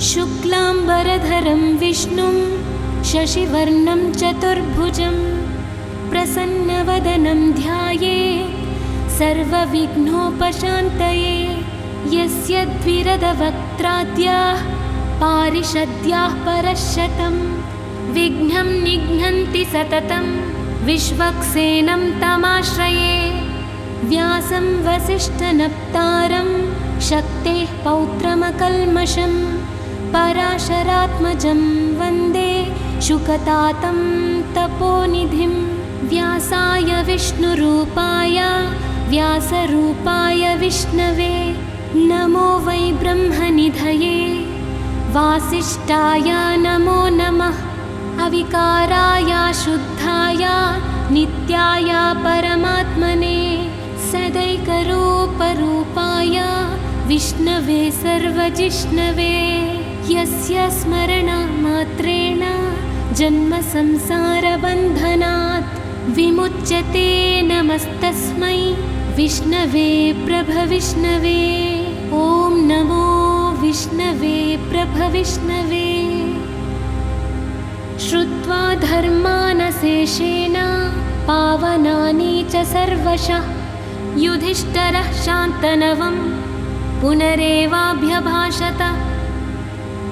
शुक्लाम्बरधरं विष्णुं शशिवर्णं चतुर्भुजं प्रसन्नवदनं ध्यायेत् सर्वविघ्नोपशान्तये। यस्य द्विरदवक्त्राद्याः पारिषद्याः परशतं विघ्नं निघ्नन्ति सततं विश्वक्सेनं तमाश्रये। व्यासं वसिष्ठनप्तारं शक्तेः पौत्रमकल्मषं पराशरात्मजं वन्दे शुकतातं तपोनिधिं। व्यासाय विष्णुरूपाय व्यासरूपाय विष्णवे नमो वै ब्रह्मनिधये वासिष्ठाय नमो नमः। अविकाराय शुद्धाय नित्याय परमात्मने सदैकरूपरूपाय विष्णवे सर्वजिष्णवे। यस्य स्मरणमात्रेण जन्मसंसारबन्धनात् विमुच्यते। नमस्तस्मै विष्णवे प्रभविष्णवे। ॐ नमो विष्णवे प्रभविष्णवे। श्रुत्वा धर्मानशेषेण पावनानि च सर्वशः युधिष्ठिरः शान्तनवं पुनरेवाभ्यभाषत।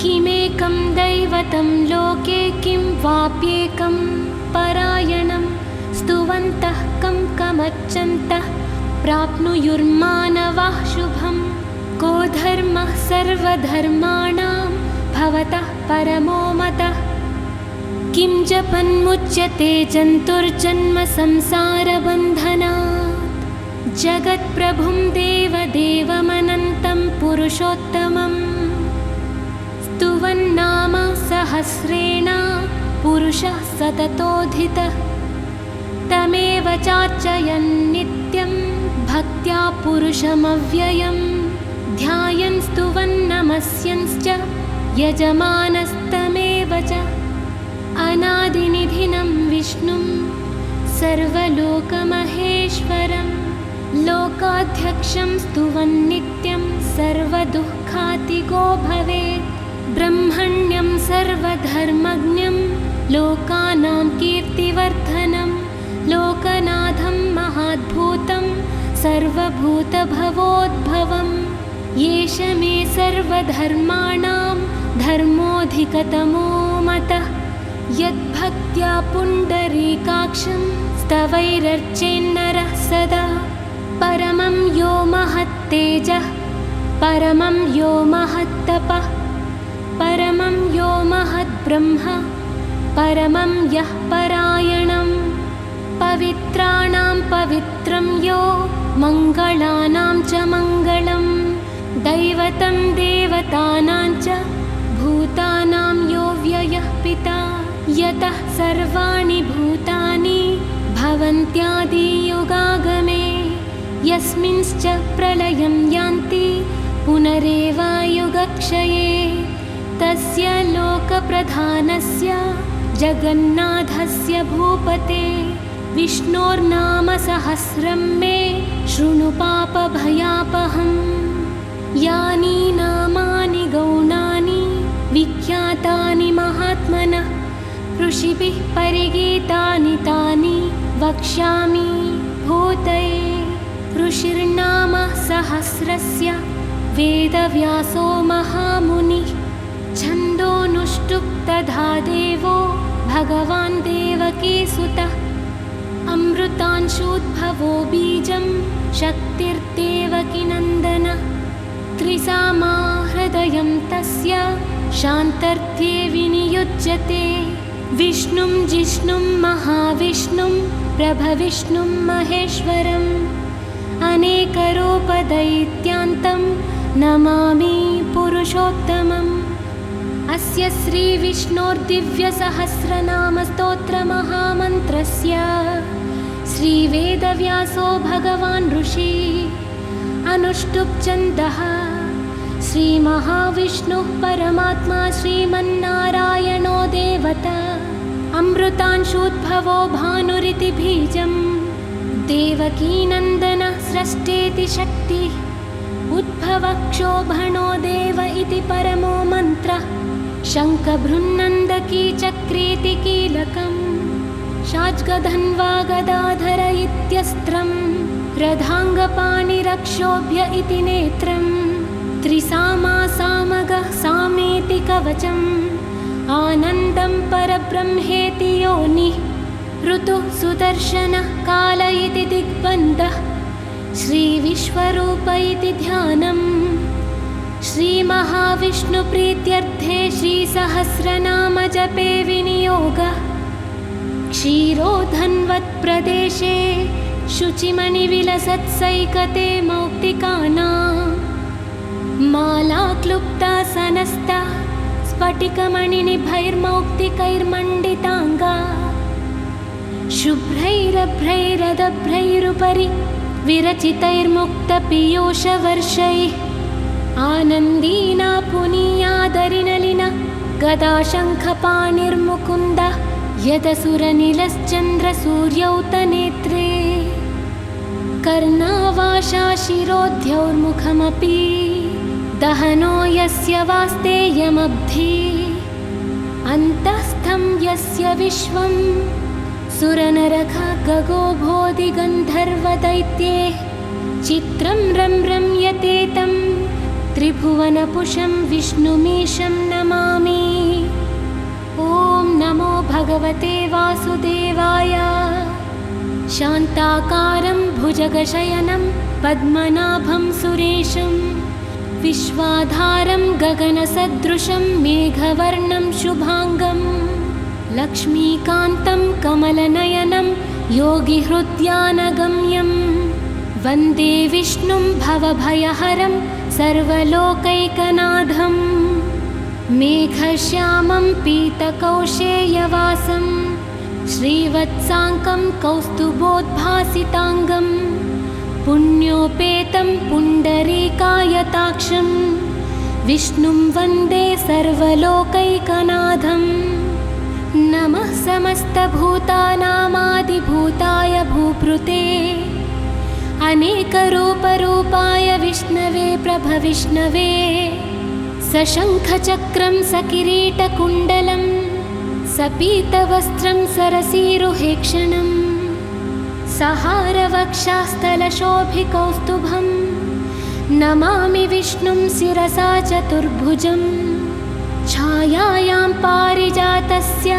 किमेकं दैवतं लोके किं वाप्येकं परायणं स्तुवन्तः कं कमर्चन्तः प्राप्नुयुर्मानवाः शुभं। को धर्मः सर्वधर्माणां भवतः परमो मतः। किं जपन्मुच्यते जन्तुर्जन्म संसारबन्धनात्। जगत्प्रभुं देवदेवमनन्तं पुरुषोत्तमं स्तुवन्नाम सहस्रेण पुरुषः सततोऽधितः। तमेव चार्चयन् नित्यं भक्त्या पुरुषमव्ययं ध्यायन् स्तुवन् नमस्यंश्च यजमानस्तमेव च। अनादिनिधिनं विष्णुं सर्वलोकमहेश्वरं लोकाध्यक्षं स्तुवन् नित्यं सर्वदुःखातिगो भवेत्। ब्रह्मण्यं सर्वधर्मज्ञं लोकानां कीर्तिवर्धनं लोकनाथं महाद्भुतं सर्वभूतभवोद्भवम्। येष मे सर्वधर्माणां धर्मोऽधिकतमो मतः। यद्भक्त्या पुण्डरीकाक्षं स्तवैरर्चेन्नरः सदा। परमं यो महत्तेजः परमं यो महत्तपः परमं यो महद्ब्रह्म परमं यः परायणं। पवित्राणां पवित्रं यो मङ्गलानां च मङ्गलं दैवतं देवतानां च भूतानां यो व्ययः पिता। यतः सर्वाणि भूतानि भवन्त्यादियुगागमे यस्मिंश्च प्रलयं यान्ति पुनरेवायुगक्षये। तस्य लोकप्रधानस्य जगन्नाथस्य भूपते विष्णोर्नाम सहस्रं मे शृणु पापभयापहम्। यानि नामानि गौणानि विख्यातानि महात्मनः ऋषिभिः परिगीतानि तानि वक्ष्यामि भूतये। ऋषिर्नाम सहस्रस्य वेदव्यासो महामुनिः छन्दोनुष्टुप् तथा देवो भगवान् देवकीसुतः। अमृतांशूद्भवो बीजं शक्तिर्देवकीनन्दनः। त्रिसामा हृदयं तस्य शान्तर्थे विनियुज्यते। विष्णुं जिष्णुं महाविष्णुं प्रभविष्णुं महेश्वरम् अनेकरूपदैत्यान्तं नमामि पुरुषोत्तमम्। अस्य श्रीविष्णोर्दिव्यसहस्रनामस्तोत्रमहामन्त्रस्य श्रीवेदव्यासो भगवान् ऋषि अनुष्टुप् श्रीमहाविष्णुः परमात्मा श्रीमन्नारायणो देवता। अमृतांशोद्भवो भानुरिति बीजं देवकीनन्दनः स्रष्टेति शक्तिः उद्भवक्षोभणो देव इति परमो मन्त्रः शङ्खभृन्नन्दकी चक्रेति कीलकम् शाज्गधन्वा गदाधर इत्यस्त्रम् रथाङ्गपाणिरक्षोभ्य इति नेत्रम् त्रिसामा सामगः सामेति कवचम् आनन्दं परब्रह्मेति योनिः ऋतुः सुदर्शनः काल इति दिग्बन्धः श्रीविश्वरूप इति ध्यानम् श्रीमहाविष्णुप्रीत्यर्थे श्रीसहस्रनामजपे विनियोगः क्षीरोधन्वत्प्रदेशे शुचिमणिविलसत्सैकते मौक्तिकानां माला क्लुप्ता सनस्ता स्फटिकमणिनिभैर्मौक्तिकैर्मण्डिताङ्गा शुभ्रैरभ्रैरदभ्रैरुपरि विरचितैर्मुक्तपीयूषवर्षैः आनन्दीना पुनीयादरिनलिन गदाशङ्खपाणिर्मुकुन्द यदसुरनिलश्चन्द्रसूर्यौतनेत्रे कर्णावाशा शिरोद्यौर्मुखमपि दहनो यस्य वास्तेयमब्धि अन्तःस्थं यस्य विश्वं सुरनरखगो भोधिगन्धर्वदैत्ये चित्रं रम्यते तं त्रिभुवनपुषं विष्णुमीशं नमामि। ॐ नमो भगवते वासुदेवाय। शान्ताकारं भुजगशयनं पद्मनाभं सुरेशं विश्वाधारं गगनसदृशं मेघवर्णं शुभाङ्गं लक्ष्मीकान्तं कमलनयनं योगिहृद्यानगम्यं वन्दे विष्णुं भवभयहरं सर्वलोकैकनाथं मेघश्यामं पीतकौशेयवासं श्रीवत्साङ्कं कौस्तुभोद्भासिताङ्गं पुण्योपेतं पुण्डरीकायताक्षं विष्णुं वन्दे सर्वलोकैकनाथं नमः समस्तभूतानामादिभूताय भूभृते अनेकरूपरूपाय विष्णवे प्रभविष्णवे सशङ्खचक्रं सकिरीटकुण्डलं सपीतवस्त्रं सरसीरुहेक्षणं सहारवक्षास्थलशोभिकौस्तुभं नमामि विष्णुं शिरसा चतुर्भुजं छायायां पारिजातस्य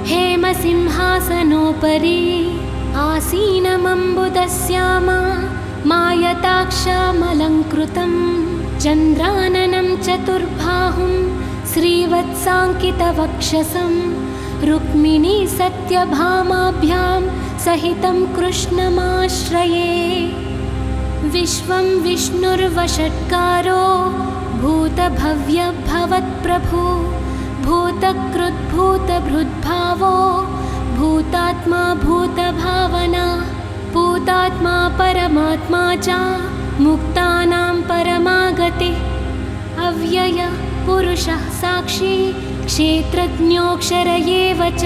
हेमसिंहासनोपरि आसीनमम्बुदस्यामा मायताक्षामलङ्कृतं चन्द्राननं चतुर्बाहुं श्रीवत्साङ्कितवक्षसं रुक्मिणी सत्यभामाभ्यां सहितं कृष्णमाश्रये विश्वं विष्णुर्वषट्कारो भूतभव्यभवत्प्रभु भूतकृद्भूतभृद्भावो भूतात्मा भूतभावना भूतात्मा परमात्मा च मुक्तानां परमा गतिः अव्यय पुरुषः साक्षी क्षेत्रज्ञोऽक्षर एव च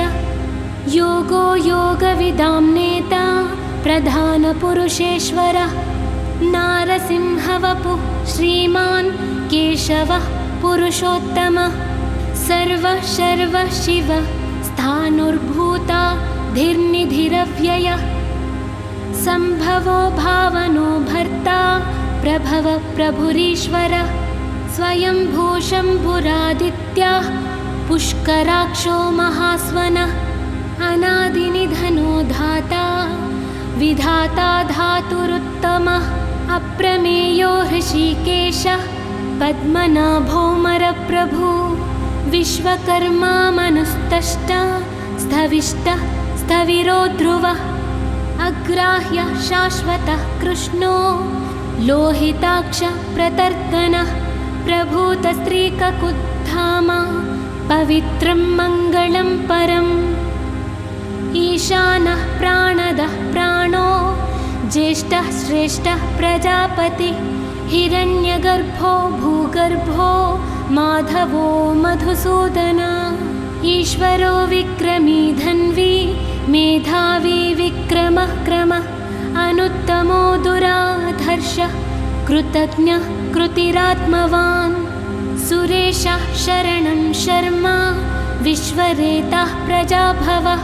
योगो योगविदां नेता प्रधानपुरुषेश्वरः नारसिंहवपुः श्रीमान् केशवः पुरुषोत्तमः सर्वः शर्वः शिवः स्थाणुर्भूता धीर्निधिरव्ययः सम्भवो भावनो भर्ता प्रभवः प्रभुरीश्वरः स्वयंभू शम्भुरादित्याः पुष्कराक्षो महास्वनः अनादिनिधनो धाता विधाता धातुरुत्तमः अप्रमेयो हृषीकेशः पद्मनाभोऽमरप्रभु विश्वकर्मा मनुस्तष्टा स्थविष्टः स्थविरो ध्रुवः अग्राह्यः शाश्वतः कृष्णो लोहिताक्षः प्रतर्दनः प्रभूतस्त्रीककुद्धामा पवित्रं मङ्गलं परम् ईशानः प्राणदः प्राणो ज्येष्ठः श्रेष्ठः प्रजापति हिरण्यगर्भो भूगर्भो माधवो मधुसूदन ईश्वरो विक्रमी धन्वी मेधावी विक्रमः क्रमः अनुत्तमो दुराधर्षः कृतज्ञः कृतिरात्मवान् सुरेशः शरणं शर्मा विश्वरेतः प्रजाभवः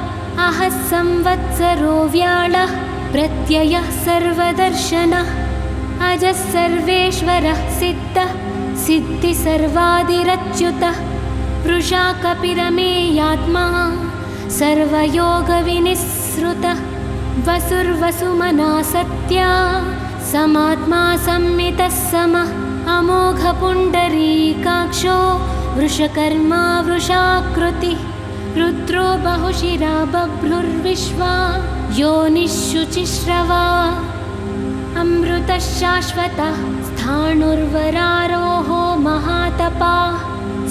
अहः संवत्सरो व्याळः प्रत्ययः सर्वदर्शनः अजः सर्वेश्वरः सिद्धः सिद्धिसर्वादिरच्युतः वृषा कपिरमेयात्मा सर्वयोगविनिःसृतः वसुर्वसुमना सत्या समात्मा संमितः समः अमोघपुण्डरीकाक्षो वृषकर्मा वृषाकृतिः रुद्रो बहुशिरा बभ्रुर्विश्वा योनिःशुचिश्रवा अमृतः शाश्वतः स्थाणुर्वरारोहो महातपाः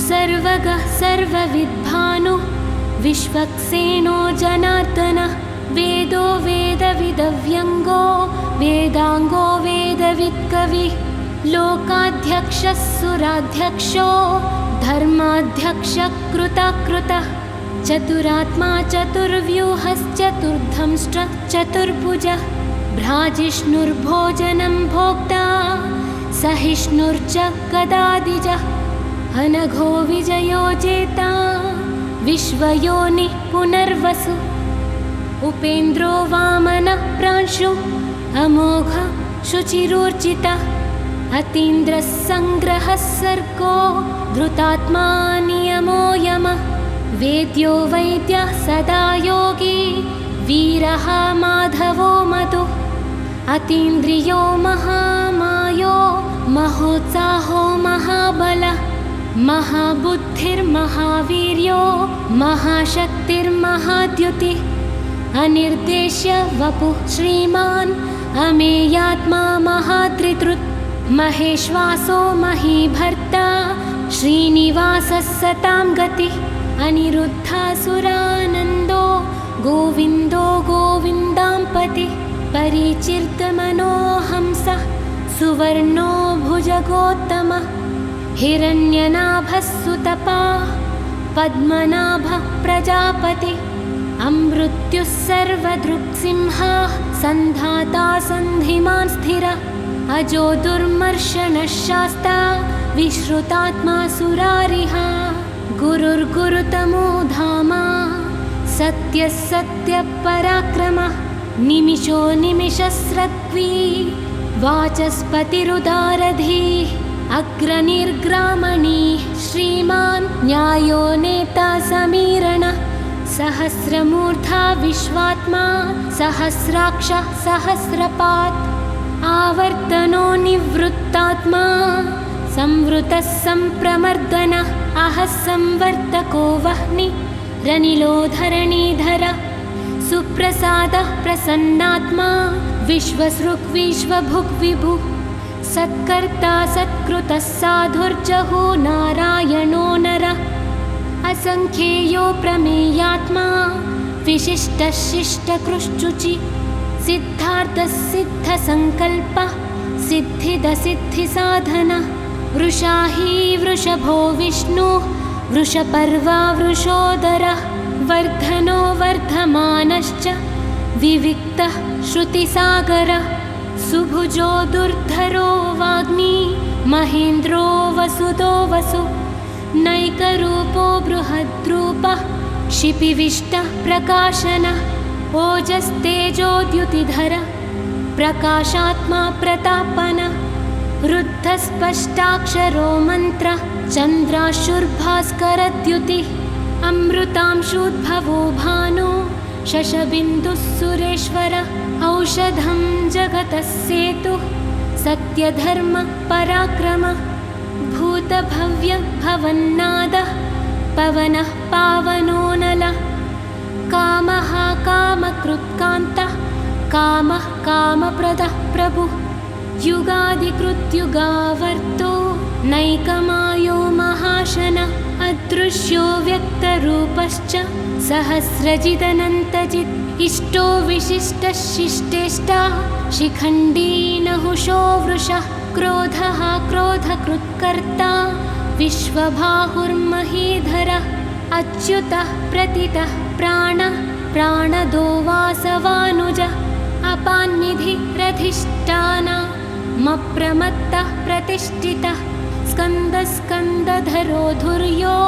सर्वगः सर्वविद्भानुः विश्वक्सेनो जनार्दनः वेदो वेदविदव्यङ्गो वेदाङ्गो वेदवित्कविः लोकाध्यक्षः सुराध्यक्षो धर्माध्यक्षः कृतकृतः चतुरात्मा चतुर्व्यूहश्चतुर्धंष्ट्रः चतुर्भुजः भ्राजिष्णुर्भोजनं भोक्ता सहिष्णुर्च गदादिजः अनघो विजयो जेता विश्वयोनिः पुनर्वसु उपेन्द्रो वामनः प्रांशु अमोघ शुचिरूर्जितः अतीन्द्रः सङ्ग्रहः सर्गो धृतात्मा नियमो यमः वेद्यो वैद्यः सदा योगी वीरः माधवो मधुः अतीन्द्रियो महामायो महोत्साहो महाबलः महाबुद्धिर्महावीर्यो महाशक्तिर्महाद्युतिः अनिर्देश्य वपुः श्रीमान् अमेयात्मा महाधृतृत् महेश्वासो महीभर्ता श्रीनिवासः सतां गतिः अनिरुद्धासुरानन्दो गोविन्दो गोविन्दाम्पतिः परिचिर्तमनोहंसः सुवर्णो भुजगोत्तमः हिरण्यनाभः सुतपाः पद्मनाभः प्रजापतिः अमृत्युः सर्वदृक्सिंहाः सन्धाता सन्धिमान् स्थिरः अजो दुर्मर्शनः शास्ता विश्रुतात्मा सुरारिः गुरुर्गुरुतमो धामा सत्यः सत्यपराक्रमः निमिषो निमिषस्रग्वी वाचस्पतिरुदारधीः अग्रनिर्ग्रामणीः श्रीमान् न्यायो नेता समीरणः सहस्रमूर्धा विश्वात्मा सहस्राक्षः सहस्रपात् आवर्तनो निवृत्तात्मा संवृतः सम्प्रमर्दनः अहः संवर्तको वह्निरनिलो धरणीधर सुप्रसादः प्रसन्नात्मा विश्वसृग्विश्वभुग्विभुः सत्कर्ता सत्कृतः साधुर्जहो नारायणो नरः असंख्येयो प्रमेयात्मा विशिष्टः शिष्टकृष्चुचि सिद्धार्थः सिद्धसङ्कल्पः सिद्धिदसिद्धिसाधनः वृषाही वृषभो विष्णुः वृषपर्वा वृषोदरः वर्धनो वर्धमानश्च विविक्तः श्रुतिसागरः सुभुजो दुर्धरो वाग्मी महेन्द्रो वसुदो वसु नैकरूपो बृहद्रूपः क्षिपिविष्टः प्रकाशनः ओजस्तेजोद्युतिधरः प्रकाशात्मा प्रतापनः रुद्धस्पष्टाक्षरो मन्त्रः चन्द्राशुर्भास्करद्युतिः अमृतांशुद्भवो भानो शशबिन्दुः सुरेश्वरः औषधं जगतः सेतुः सत्यधर्मः पराक्रमः भूतभव्यः भवन्नादः पवनः पावनो नलः कामः कामकृत्कान्तः कामः कामप्रदः प्रभुः युगादिकृत्युगावर्तो नैकमायो महाशनः अदृश्यो व्यक्तरूपश्च सहस्रजिदनन्तजित् इष्टो विशिष्टः शिष्टेष्टा शिखण्डी नहुषो वृषः क्रोधः क्रोधकृत्कर्ता विश्वबाहुर्महीधरः अच्युतः प्रतितः प्राणः प्राणदो वासवानुजः अपान्निधिरधिष्ठाना मप्रमत्तः प्रतिष्ठितः स्कन्दस्कन्दधरो धुर्यो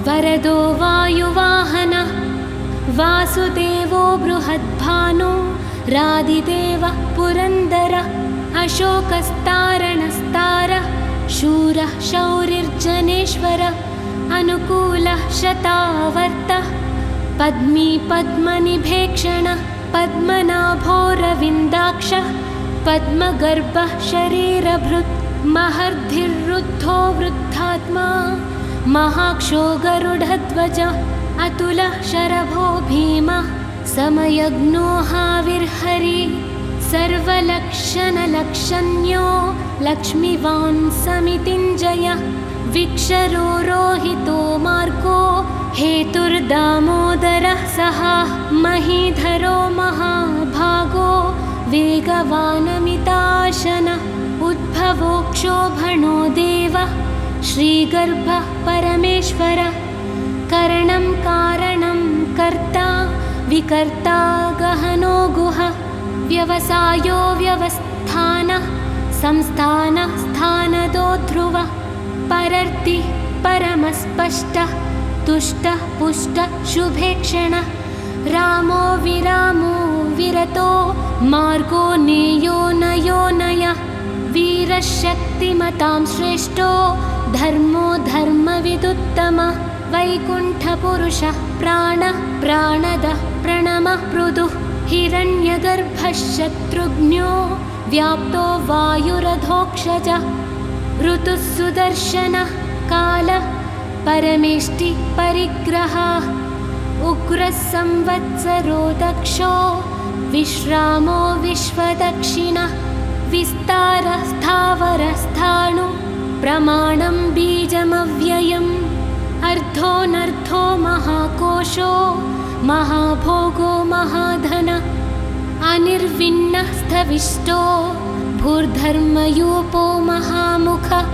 वरदो वायुवाहनः वासुदेवो बृहद्भानो रादिदेवः पुरन्दरः अशोकस्तारणस्तारः शूरः शौरिर्जनेश्वरः अनुकूलः शतावर्तः पद्मी पद्मनिभेक्षणः पद्मनाभोरविन्दाक्षः पद्मगर्भः शरीरभृत् महर्धिरुद्धो वृद्धात्मा महाक्षो गरुडध्वजः अतुलः शरभो भीमः समयज्ञो हाविर्हरि सर्वलक्षणलक्षण्यो लक्ष्मीवान् समितिञ्जयः विक्षरो रोहितो मार्गो हेतुर्दामोदरः सहा महीधरो महाभागो वेगवानमिताशनः उद्भवो क्षोभणो देवः श्रीगर्भः परमेश्वरः करणं कारणं कर्ता विकर्ता गहनो गुहः व्यवसायो व्यवस्थानः संस्थानः स्थानदो ध्रुवः परर्ति परमस्पष्टः तुष्टः पुष्टः शुभेक्षणः रामो विरामो विरतो मार्गो नेयो नयो नयः वीरशक्तिमतां श्रेष्ठो धर्मो धर्मविदुत्तमः वैकुण्ठपुरुषः प्राणः प्राणदः प्रणमः पृदुः हिरण्यगर्भः शत्रुघ्नो व्याप्तो वायुरधोक्षजः ऋतुः सुदर्शनः कालः परमेष्टि परिग्रहः उग्रः संवत्सरो दक्षो विश्रामो विश्वदक्षिणः विस्तारः स्थावरस्थाणु प्रमाणं बीजमव्ययम् अर्धोऽनर्धो महाकोशो महाभोगो महाधन अनिर्विण्णः स्थविष्टो भूर्धर्मयूपो महामुखः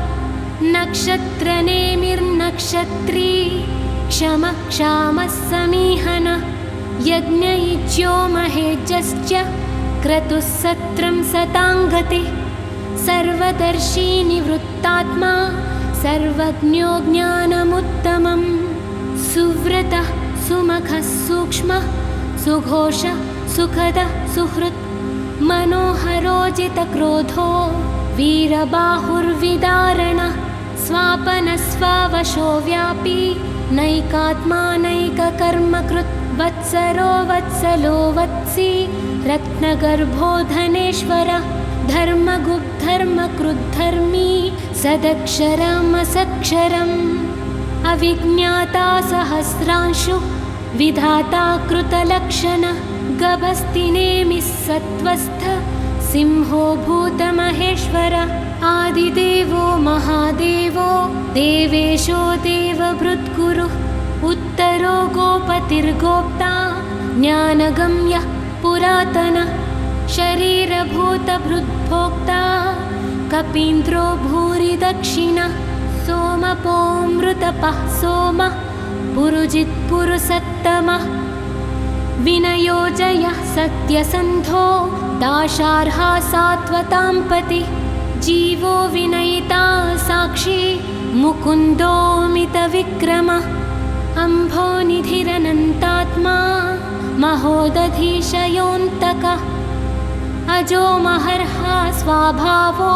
नक्षत्रनेमिर्नक्षत्री क्षमः क्षामः समीहनः यज्ञयुज्यो महेज्यश्च क्रतुः सत्रं सताङ्गति सर्वदर्शी निवृत्तात्मा सर्वज्ञो ज्ञानमुत्तमं सुव्रतः सुमखः सूक्ष्मः सुघोषः सुखदः सुहृत् मनोहरोजितक्रोधो वीरबाहुर्विदारणः स्वापनस्वावशो व्यापी नैकात्मा नैककर्मकृत् वत्सरो वत्सलो वत्सी रत्नगर्भो धनेश्वरः धर्मगुप्धर्मकृद्धर्मी सदक्षरमसक्षरम् अविज्ञाता सहस्रांशु विधाता कृतलक्षणः गभस्तिनेमिः सत्त्वस्थ सिंहो भूतमहेश्वरः आदिदेवो महादेवो देवेशो देवभृद्गुरुः उत्तरो गोपतिर्गोप्ता ज्ञानगम्यः पुरातनः शरीरभूतभृद्भोक्ता कपीन्द्रो भूरि दक्षिणः सोमपोऽमृतपः सोमः पुरुजित्पुरुसत्तमः विनयोजयः सत्यसन्धो दाशार्हा सात्वतां जीवो विनयिता साक्षी मुकुन्दोऽमितविक्रमः अम्भोनिधिरनन्तात्मा महोदधीशयोऽन्तकः अजो महर्हा स्वाभावो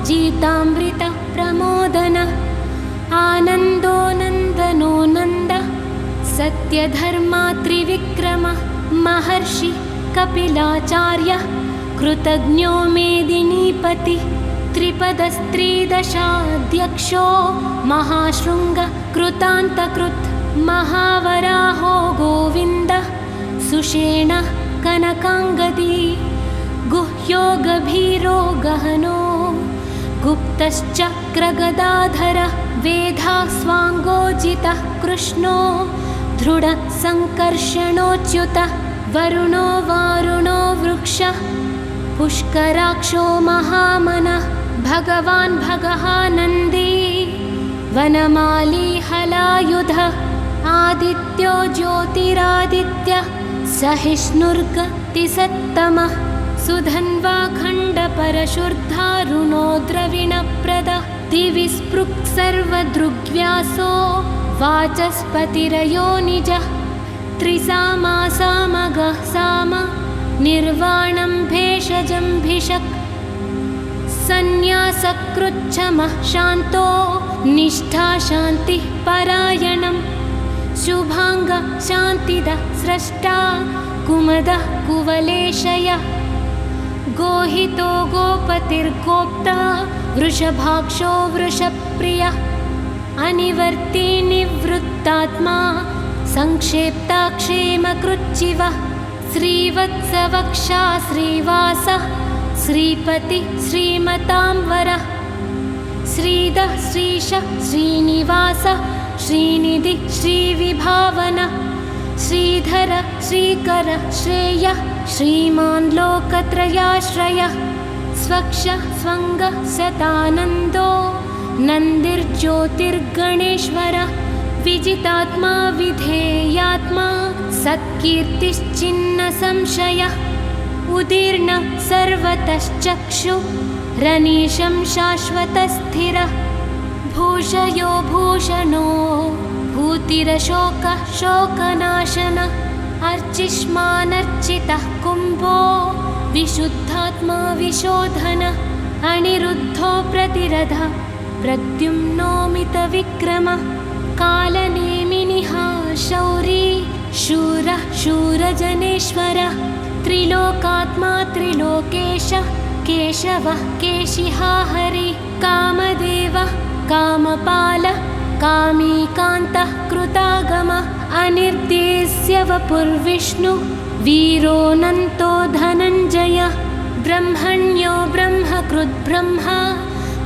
जीतामृतः प्रमोदनः आनन्दो नन्दनो नन्दः सत्यधर्मा त्रिविक्रमः महर्षि कपिलाचार्यः कृतज्ञो मेदिनीपतिः त्रिपदस्त्रिदशाध्यक्षो महाशृङ्गः कृतान्तकृत् महावराहो गोविन्दः सुषेणः कनकाङ्गदी गुह्यो गभीरो गहनो गुप्तश्चक्रगदाधरः वेधास्वाङ्गोजितः कृष्णो दृढः सङ्कर्षणोच्युतः वरुणो वारुणो वृक्षः पुष्कराक्षो महामनः भगवान् भगः नन्दी वनमाली हलायुधः आदित्यो ज्योतिरादित्यः सहिष्णुर्गतिसत्तमः सुधन्वाखण्डपरशुर्धारुणो द्रविणप्रद दिविस्पृक् सर्वदृग्व्यासो वाचस्पतिरयो निजः त्रिसामासामगः साम निर्वाणं भेषजं भिषक् सन्न्यासकृच्छमः शान्तो निष्ठा शान्तिः परायणम् शुभांग शान्तिदः स्रष्टा कुमदः कुवलेशयः गोहितो गोपतिर्गोप्ता वृषभाक्षो वृषप्रियः अनिवर्ती निवृत्तात्मा संक्षेप्ता क्षेमकृच्चिवः श्रीवत्सवक्षा श्रीवासः श्रीपति श्रीमतांवरः श्रीदः श्रीशः श्रीनिवासः श्रीनिधि श्रीविभावनः श्रीधर श्रीकर श्रेयः श्रीमान् लोकत्रयाश्रयः स्वक्ष स्वङ्ग शतानन्दो नन्दिर्ज्योतिर्गणेश्वरः विजितात्मा विधेयात्मा सत्कीर्तिश्चिन्न संशयः उदीर्ण सर्वतश्चक्षु रनीशं शाश्वतस्थिरः भूषयो भूषणो भूतिरशोकः शोकनाशनः अर्चिष्मानर्चितः कुम्भो विशुद्धात्मा विशोधनः अनिरुद्धो प्रतिरथः प्रद्युम्नोमितविक्रमः कालनेमिनिः शौरी शूरः शूरजनेश्वरः त्रिलोकात्मा त्रिलोकेशः केशवः केशिहा हरि कामदेवः कामपालः कामीकान्तः कृतागमः अनिर्देश्य वपुर्विष्णु वीरोऽनन्तो धनञ्जयः ब्रह्मण्यो ब्रह्मकृद्ब्रह्मा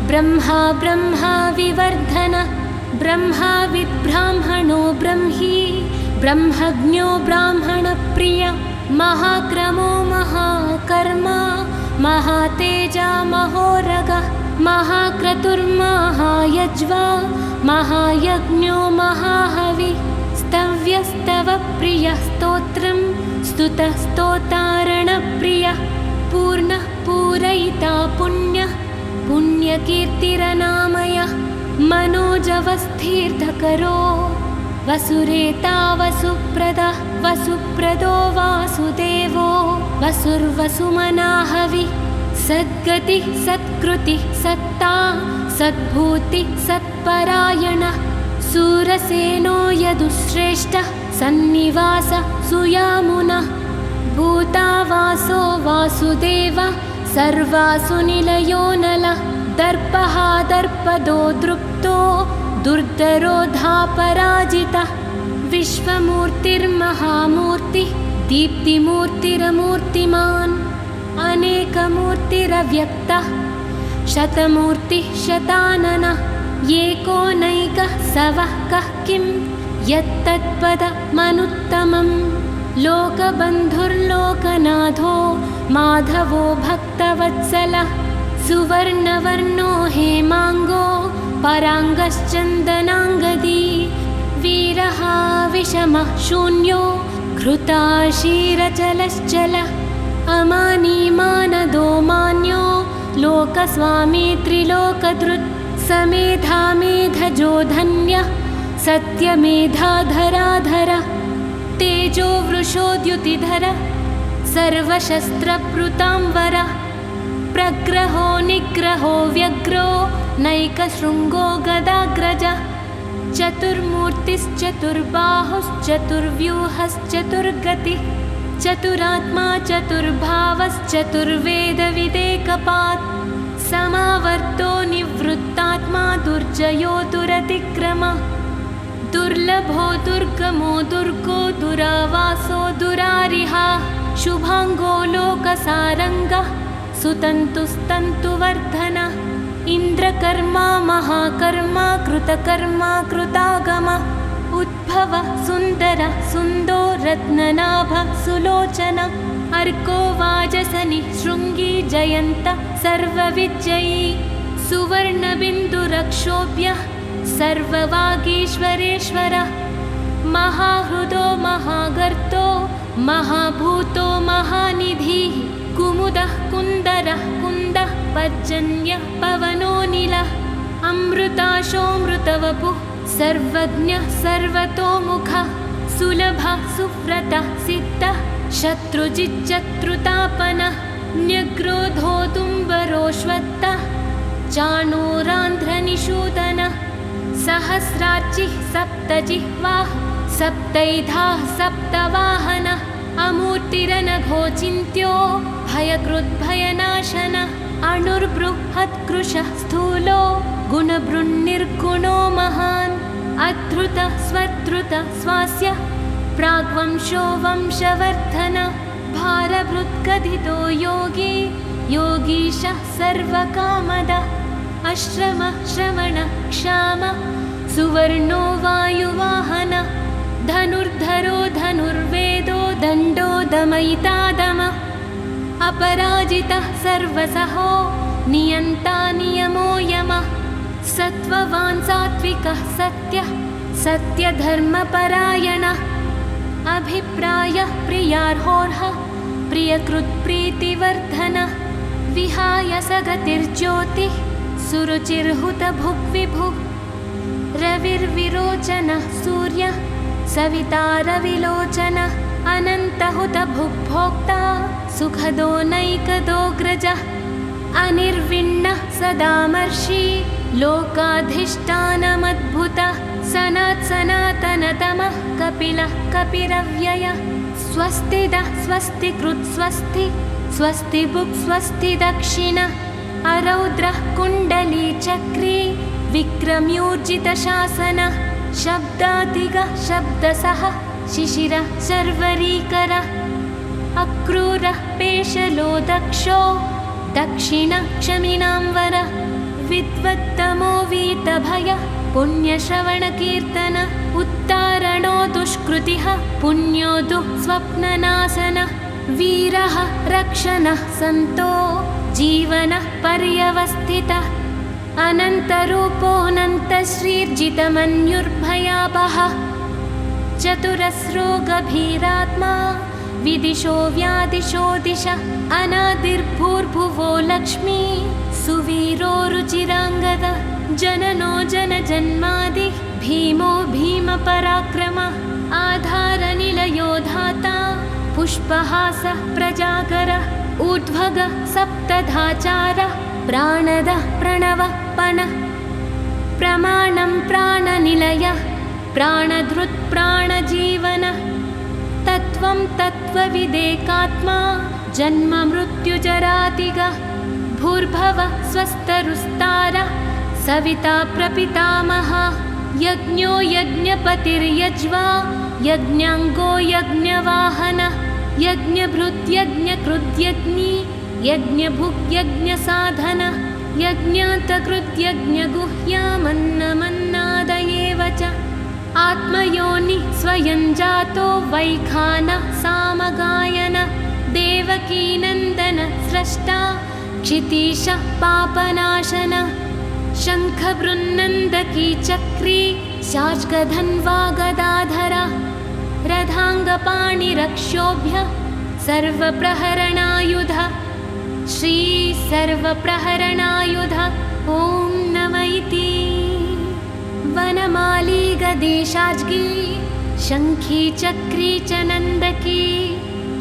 ब्रह्मा ब्रह्मा विवर्धनः ब्रह्माविद्ब्राह्मणो ब्रह्मी ब्रह्मज्ञो ब्राह्मणप्रियः महाक्रमो महाकर्मा महातेजा महोरगः महाक्रतुर्महायज्वा महायज्ञो महाहवि स्तव्यस्तवप्रियः स्तोत्रं स्तुतः स्तोतारणप्रियः पूर्णः पूरयिता पुण्यः पुण्यकीर्तिरनामयः मनोजवस्थीर्थकरो वसुरेता वसुप्रदः वसुप्रदो वासुदेवो वसुर्वसुमनाहवि सद्गतिः सत्कृतिः सत्ता सद्भूतिः सत्परायणः सूरसेनो यदुश्रेष्ठः सन्निवासः सुयामुनः भूतावासो वासुदेवः सर्वासु निलयो नलः दर्पः दर्पदो दृप्तो दुर्धरोधापराजितः विश्वमूर्तिर्महामूर्तिः दीप्तिमूर्तिरमूर्तिमान् अनेकमूर्तिरव्यक्तः शतमूर्तिः शताननः एकोनैकः सवः कः किं यत्तत्पदमनुत्तमम् लोकबन्धुर्लोकनाथो माधवो भक्तवत्सलः सुवर्णवर्णो हेमाङ्गो पराङ्गश्चन्दनाङ्गदी वीरः विषमः शून्यो घृताशीरचलश्चलः अमानी मानदो मान्यो लोकस्वामी त्रिलोकधृत् समेधा मेधजो धन्यः सत्यमेधाधराधरः तेजो वृषोद्युतिधरः सर्वशस्त्रप्लुताम्बरः प्रग्रहो निग्रहो व्यग्रो नैकशृङ्गो गदाग्रजः चतुर्मूर्तिश्चतुर्बाहुश्चतुर्व्यूहश्चतुर्गतिः चतुरात्मा चतुर्भावश्चतुर्वेदविदेकपात् समावर्तो निवृत्तात्मा दुर्जयो दुरतिक्रमः दुर्लभो दुर्गमो दुर्गो दुरावासो दुरारिहा शुभाङ्गो लोकसारङ्गः सुतन्तुस्तन्तुवर्धनः इन्द्रकर्मा महाकर्मा कृतकर्मा कृतागमः उद्भवः सुन्दरः सुन्दो रत्ननाभः सुलोचनः अर्को वाजसनिः शृङ्गी जयन्तः सर्वविजयी सुवर्णबिन्दुरक्षोभ्यः सर्ववागीश्वरेश्वरः महाहृदो महागर्तो महाभूतो महानिधिः कुमुदः कुन्दरः कुन्दः पर्जन्यः पवनोऽनिलः अमृताशोऽमृतवपुः सर्वज्ञः सर्वतोमुखः सुलभः सुव्रतः सिद्धः शत्रुजिच्चत्रुतापनः न्यग्रोधोदुम्बरोऽश्वत्थः चाणूरान्ध्रनिषूदनः सहस्रार्चिः सप्तजिह्वाः सप्तैधाः सप्तवाहनः अमूर्तिरनघोचिन्त्यो भयकृद्भयनाशनः अणुर्बृहत्कृशः स्थूलो गुणभृन्निर्गुणो महान् अधृतः स्वधृतः स्वास्य प्राग्वंशो वंशवर्धनः भारभृत्कथितो योगी योगीशः सर्वकामदः अश्रमः श्रवणः क्षामः सुवर्णो वायुवाहनः धनुर्धरो धनुर्वेदो दण्डो दमयिता दमः अपराजितः सर्वसहो नियन्ता नियमो यमः सत्त्ववान् सात्विकः सत्यः सत्यधर्मपरायणः अभिप्रायः प्रियार्होर्हः प्रियकृत्प्रीतिवर्धनः विहाय सगतिर्ज्योतिः सुरुचिर्हुतभुग्विभुः रविर्विरोचनः सूर्यः सविता रविलोचनः अनन्तहुतभुग्भोक्ता सुखदो नैकदोऽग्रजः अनिर्विण्णः सदामर्षि लोकाधिष्ठानमद्भुतः सनातनतमः कपिलः कपिरव्ययः स्वस्तिदः स्वस्तिकृत् स्वस्ति स्वस्तिबुक् स्वस्ति दक्षिणः अरौद्रः कुण्डलीचक्री विक्रम्यूर्जितशासनः शब्दातिगः शब्दसः शिशिरः शर्वरीकरः अक्रूरः पेशलो दक्षो दक्षिणः क्षमिणाम्बरः विद्वत्तमो वीतभयः पुण्यश्रवणकीर्तनः उत्तारणो दुष्कृतिः पुण्यो दुःस्वप्ननाशनः वीरः रक्षणः सन्तो जीवनः पर्यवस्थितः अनन्तरूपोऽनन्तश्रीर्जितमन्युर्भयापहः चतुरस्रो गभीरात्मा विदिशो व्यादिशो दिशः अनादिर्भूर्भुवो लक्ष्मी सुवीरो रुचिराङ्गदः जननो जनजन्मादिः भीमो भीमपराक्रमः आधारनिलयो धाता पुष्पहासः प्रजाकरः ऊर्ध्वगः सप्तधाचारः प्राणदः प्रणवः पणः प्रमाणं प्राणनिलयः प्राणधृत् प्राणजीवनः तत्त्वं तत्त्वविदेकात्मा जन्म मृत्युजरातिगः भूर्भुवः स्वस्तरुस्तारः सविता प्रपितामहः यज्ञो यज्ञपतिर्यज्वा यज्ञाङ्गो यज्ञवाहनः यज्ञभृत्यज्ञकृद्यज्ञी यज्ञभुग्यज्ञसाधनः यज्ञान्तकृद्यज्ञगुह्यामन्नमन्नादयेव च आत्मयोनिः स्वयं जातो वैखानः सामगायनः देवकीनन्दनः स्रष्टा क्षितीशः पापनाशनः शङ्खबृन्नन्दकी चक्री शार्ङ्गधन्वा गदाधरः रथाङ्गपाणिरक्षोभ्यः सर्वप्रहरणायुधः श्री सर्वप्रहरणायुधः ॐ नमः इति वनमाली गदेशाज्ञी शङ्खी चक्री च नन्दकी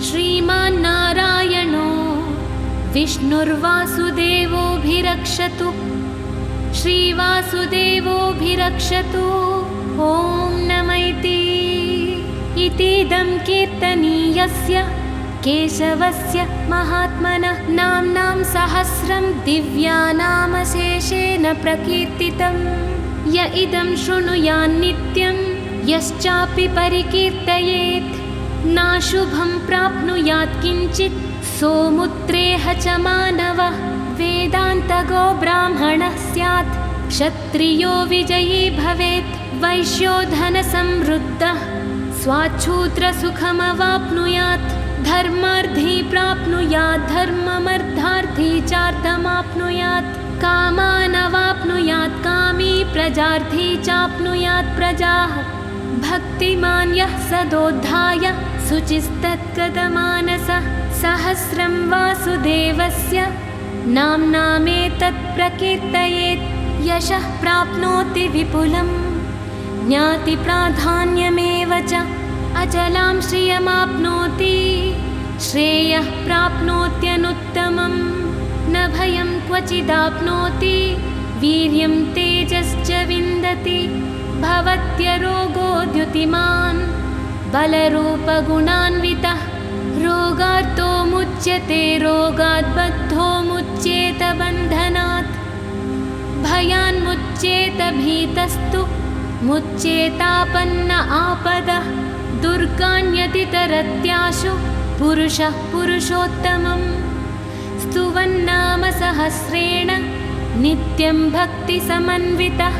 श्रीमान्नारायणो विष्णुर्वासुदेवोऽभिरक्षतु श्रीवासुदेवोऽभिरक्षतु ॐ नमः इतीदं कीर्तनीयस्य केशवस्य महात्मनः नाम्नां सहस्रं दिव्यानामशेषेण प्रकीर्तितं य इदं शृणुयान्नित्यं यश्चापि परिकीर्तयेत् नाशुभं प्राप्नुयात् किञ्चित् सोमुत्रेह च मानवः वेदान्तगो ब्राह्मणः स्यात् क्षत्रियो विजयी भवेत् वैश्यो धनसमृद्धः स्वाच्छूद्रसुखमवाप्नुयात् धर्मार्थी प्राप्नुयात् धर्ममर्थार्थी चार्थमाप्नुयात् कामानवाप्नुयात् कामी प्रजार्थी चाप्नुयात् प्रजाः भक्तिमान् यः सदोद्धाय शुचिस्तद्गतमानसः सहस्रं वासुदेवस्य नाम्नामेतत् प्रकीर्तयेत् यशः प्राप्नोति विपुलं ज्ञातिप्राधान्यमेव च अचलां श्रियमाप्नोति श्रेयः प्राप्नोत्यनुत्तमं न भयं क्वचिदाप्नोति वीर्यं तेजश्च विन्दति भवत्यरोगोद्युतिमान् बलरूपगुणान्वितः रोगार्तो मुच्यते रोगात् बद्धो मुच्येत बन्धनात् भयान्मुच्येत भीतस्तु मुच्येतापन्न आपदः दुर्गाण्यतितरत्याशु पुरुषः पुरुषोत्तमं स्तुवन्नाम सहस्रेण नित्यं भक्तिसमन्वितः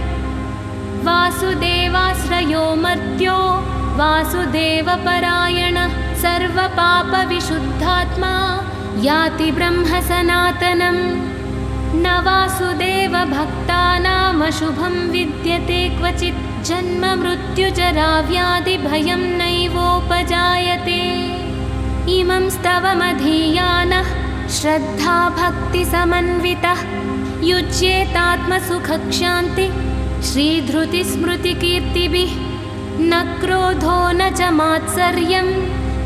वासुदेवाश्रयो मर्त्यो वासुदेवपरायणः सर्वपापविशुद्धात्मा याति ब्रह्म सनातनं न वासुदेवभक्तानामशुभं विद्यते क्वचित् जन्म मृत्युजराव्याधिभयं नैवोपजायते इमं स्तवमधीयानः श्रद्धाभक्तिसमन्वितः युज्येतात्मसुखक्षान्ति श्रीधृतिस्मृतिकीर्तिभिः न क्रोधो न च मात्सर्यं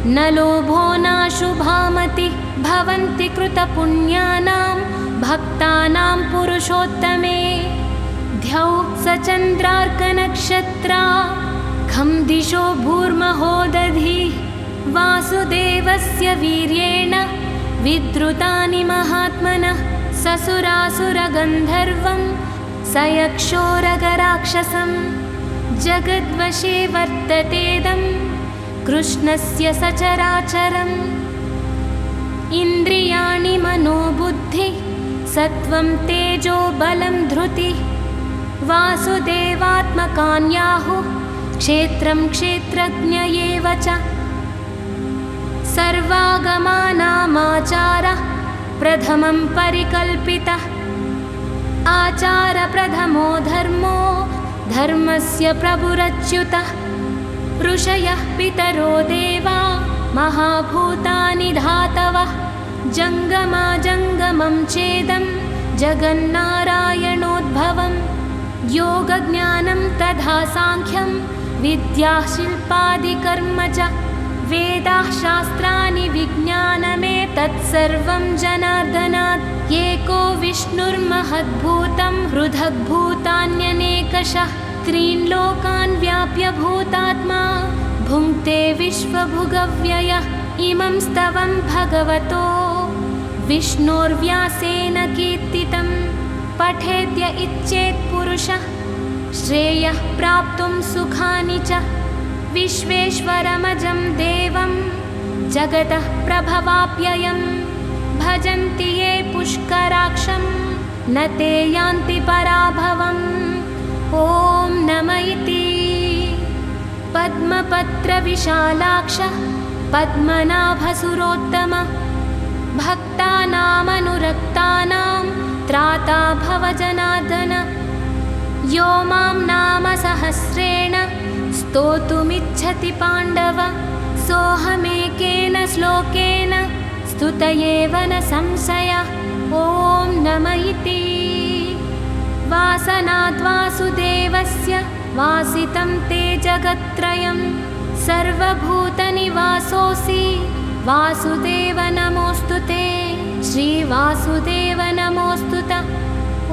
न लोभो नाशुभामति भवन्ति कृतपुण्यानां भक्तानां पुरुषोत्तमे द्यौः सचन्द्रार्कनक्षत्रा खं दिशो भूर्महोदधिः वासुदेवस्य वीर्येण विद्रुतानि महात्मनः ससुरासुरगन्धर्वं सयक्षोरगराक्षसं जगद्वशे वर्ततेदं कृष्णस्य सचराचरम् इन्द्रियाणि मनोबुद्धि सत्वं तेजो बलं धृतिः वासुदेवात्मकान्याहुः क्षेत्रं क्षेत्रज्ञ एव च सर्वागमानामाचारः प्रथमं परिकल्पितः आचारप्रथमो धर्मो धर्मस्य प्रभुरच्युतः ऋषयः पितरो देवा महाभूतानि धातवः जङ्गमाजङ्गमं चेदं जगन्नारायणोद्भवं योगज्ञानं तथा साङ्ख्यं विद्याः शिल्पादिकर्म च वेदाः शास्त्राणि विज्ञानमेतत्सर्वं जनार्दनात् एको विष्णुर्महद्भूतं हृदग्भूतान्यनेकशः त्रीन् लोकान् व्याप्य भूतात्मा भुङ्क्ते विश्वभुगव्ययः इमं स्तवं भगवतो विष्णोर्व्यासेन कीर्तितं पठेद्य इच्छेत् पुरुषः श्रेयः प्राप्तुं सुखानि च विश्वेश्वरमजं देवं जगतः प्रभवाप्ययं भजन्ति ये पुष्कराक्षं न ते यान्ति पराभवम् ॐ नम इति पद्मपत्रविशालाक्ष पद्मनाभसुरोत्तम भक्तानामनुरक्तानां त्राता भवजनार्दन यो मां नाम सहस्रेण स्तोतुमिच्छति पाण्डव सोऽहमेकेन श्लोकेन स्तुत एव न संशयः ॐ नम इति वासनाद्वासुदेवस्य वासितं ते जगत्त्रयं सर्वभूतनिवासोऽसि वासुदेव नमोऽस्तु ते श्रीवासुदेव नमोऽस्तु ते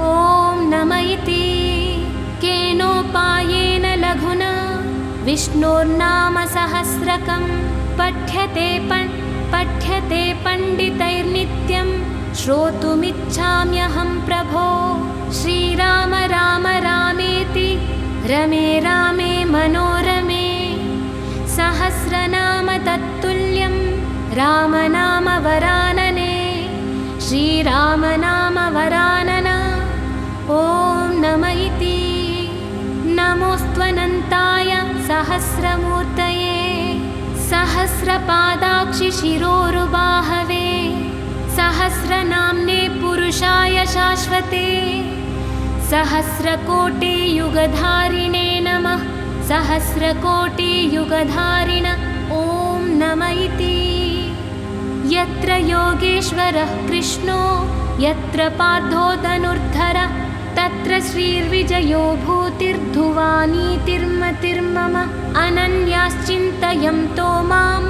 ॐ नम इति केनोपायेन लघुना विष्णोर्नाम सहस्रकं पठ्यते पण्डितैर्नित्यं श्रोतुमिच्छाम्यहं प्रभो श्रीराम राम रामेति रमे रामे मनोरमे सहस्रनाम तत्तुल्यं रामनाम वरानने श्रीरामनाम वरानना ॐ नम इति नमोऽस्त्वनन्ताय सहस्रमूर्तये सहस्रपादाक्षि शिरोरुबाहवे सहस्रनाम्ने पुरुषाय शाश्वते सहस्रकोटियुगधारिणे नमः सहस्रकोटियुगधारिण ॐ नम इति यत्र योगेश्वरः कृष्णो यत्र पार्थो धनुर्धरः तत्र श्रीर्विजयो भूतिर्धुवानीतिर्मतिर्मम अनन्याश्चिन्तयन्तो मां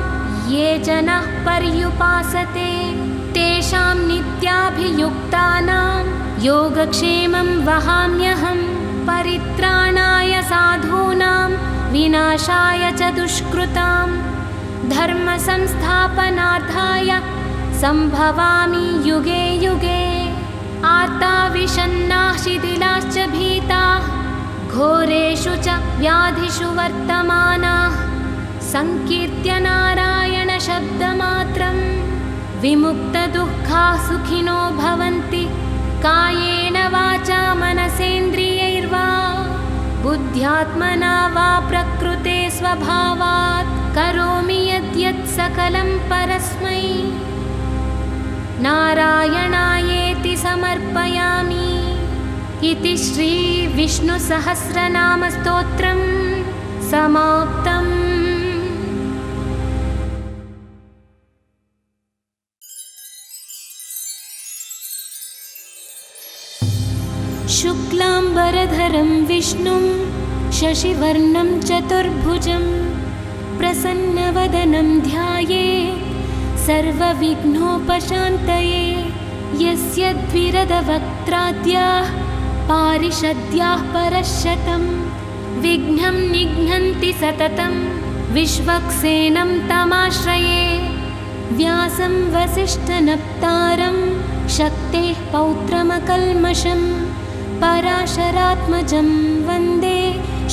ये जनाः पर्युपासते तेषां नित्याभियुक्तानां योगक्षेमं वहाम्यहं परित्राणाय साधूनां विनाशाय च दुष्कृतां धर्मसंस्थापनार्थाय सम्भवामि युगे युगे आर्ता विषन्नाः शिथिलाश्च भीताः घोरेषु च व्याधिषु वर्तमानाः संकीर्त्य नारायणशब्दमात्रं विमुक्तदुःखाः सुखिनो भवन्ति कायेन वाचा मनसेन्द्रियैर्वा बुद्ध्यात्मना वा प्रकृते स्वभावात् करोमि यद्यत् सकलं परस्मै नारायणायेति समर्पयामि इति श्रीविष्णुसहस्रनामस्तोत्रं समाप्तम्। शुक्लाम्बरधरं विष्णुं शशिवर्णं चतुर्भुजं प्रसन्नवदनं ध्यायेत् सर्वविघ्नोपशान्तये यस्य द्विरदवक्त्राद्याः पारिषद्याः परश्शतं विघ्नं निघ्नन्ति सततं विश्वक्सेनं तमाश्रये व्यासं वसिष्ठनप्तारं शक्तेः पौत्रमकल्मषं पराशरात्मजं वन्दे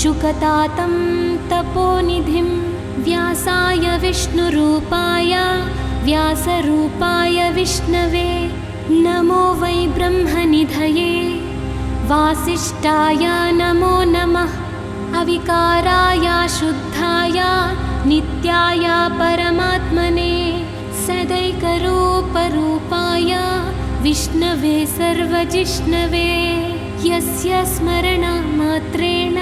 शुकतातं तपोनिधिं व्यासाय विष्णुरूपाय व्यासरूपाय विष्णवे नमो वै ब्रह्मनिधये वासिष्ठाय नमो नमः अविकाराय शुद्धाय नित्याय परमात्मने सदैकरूपरूपाय विष्णवे सर्वजिष्णवे यस्य स्मरणमात्रेण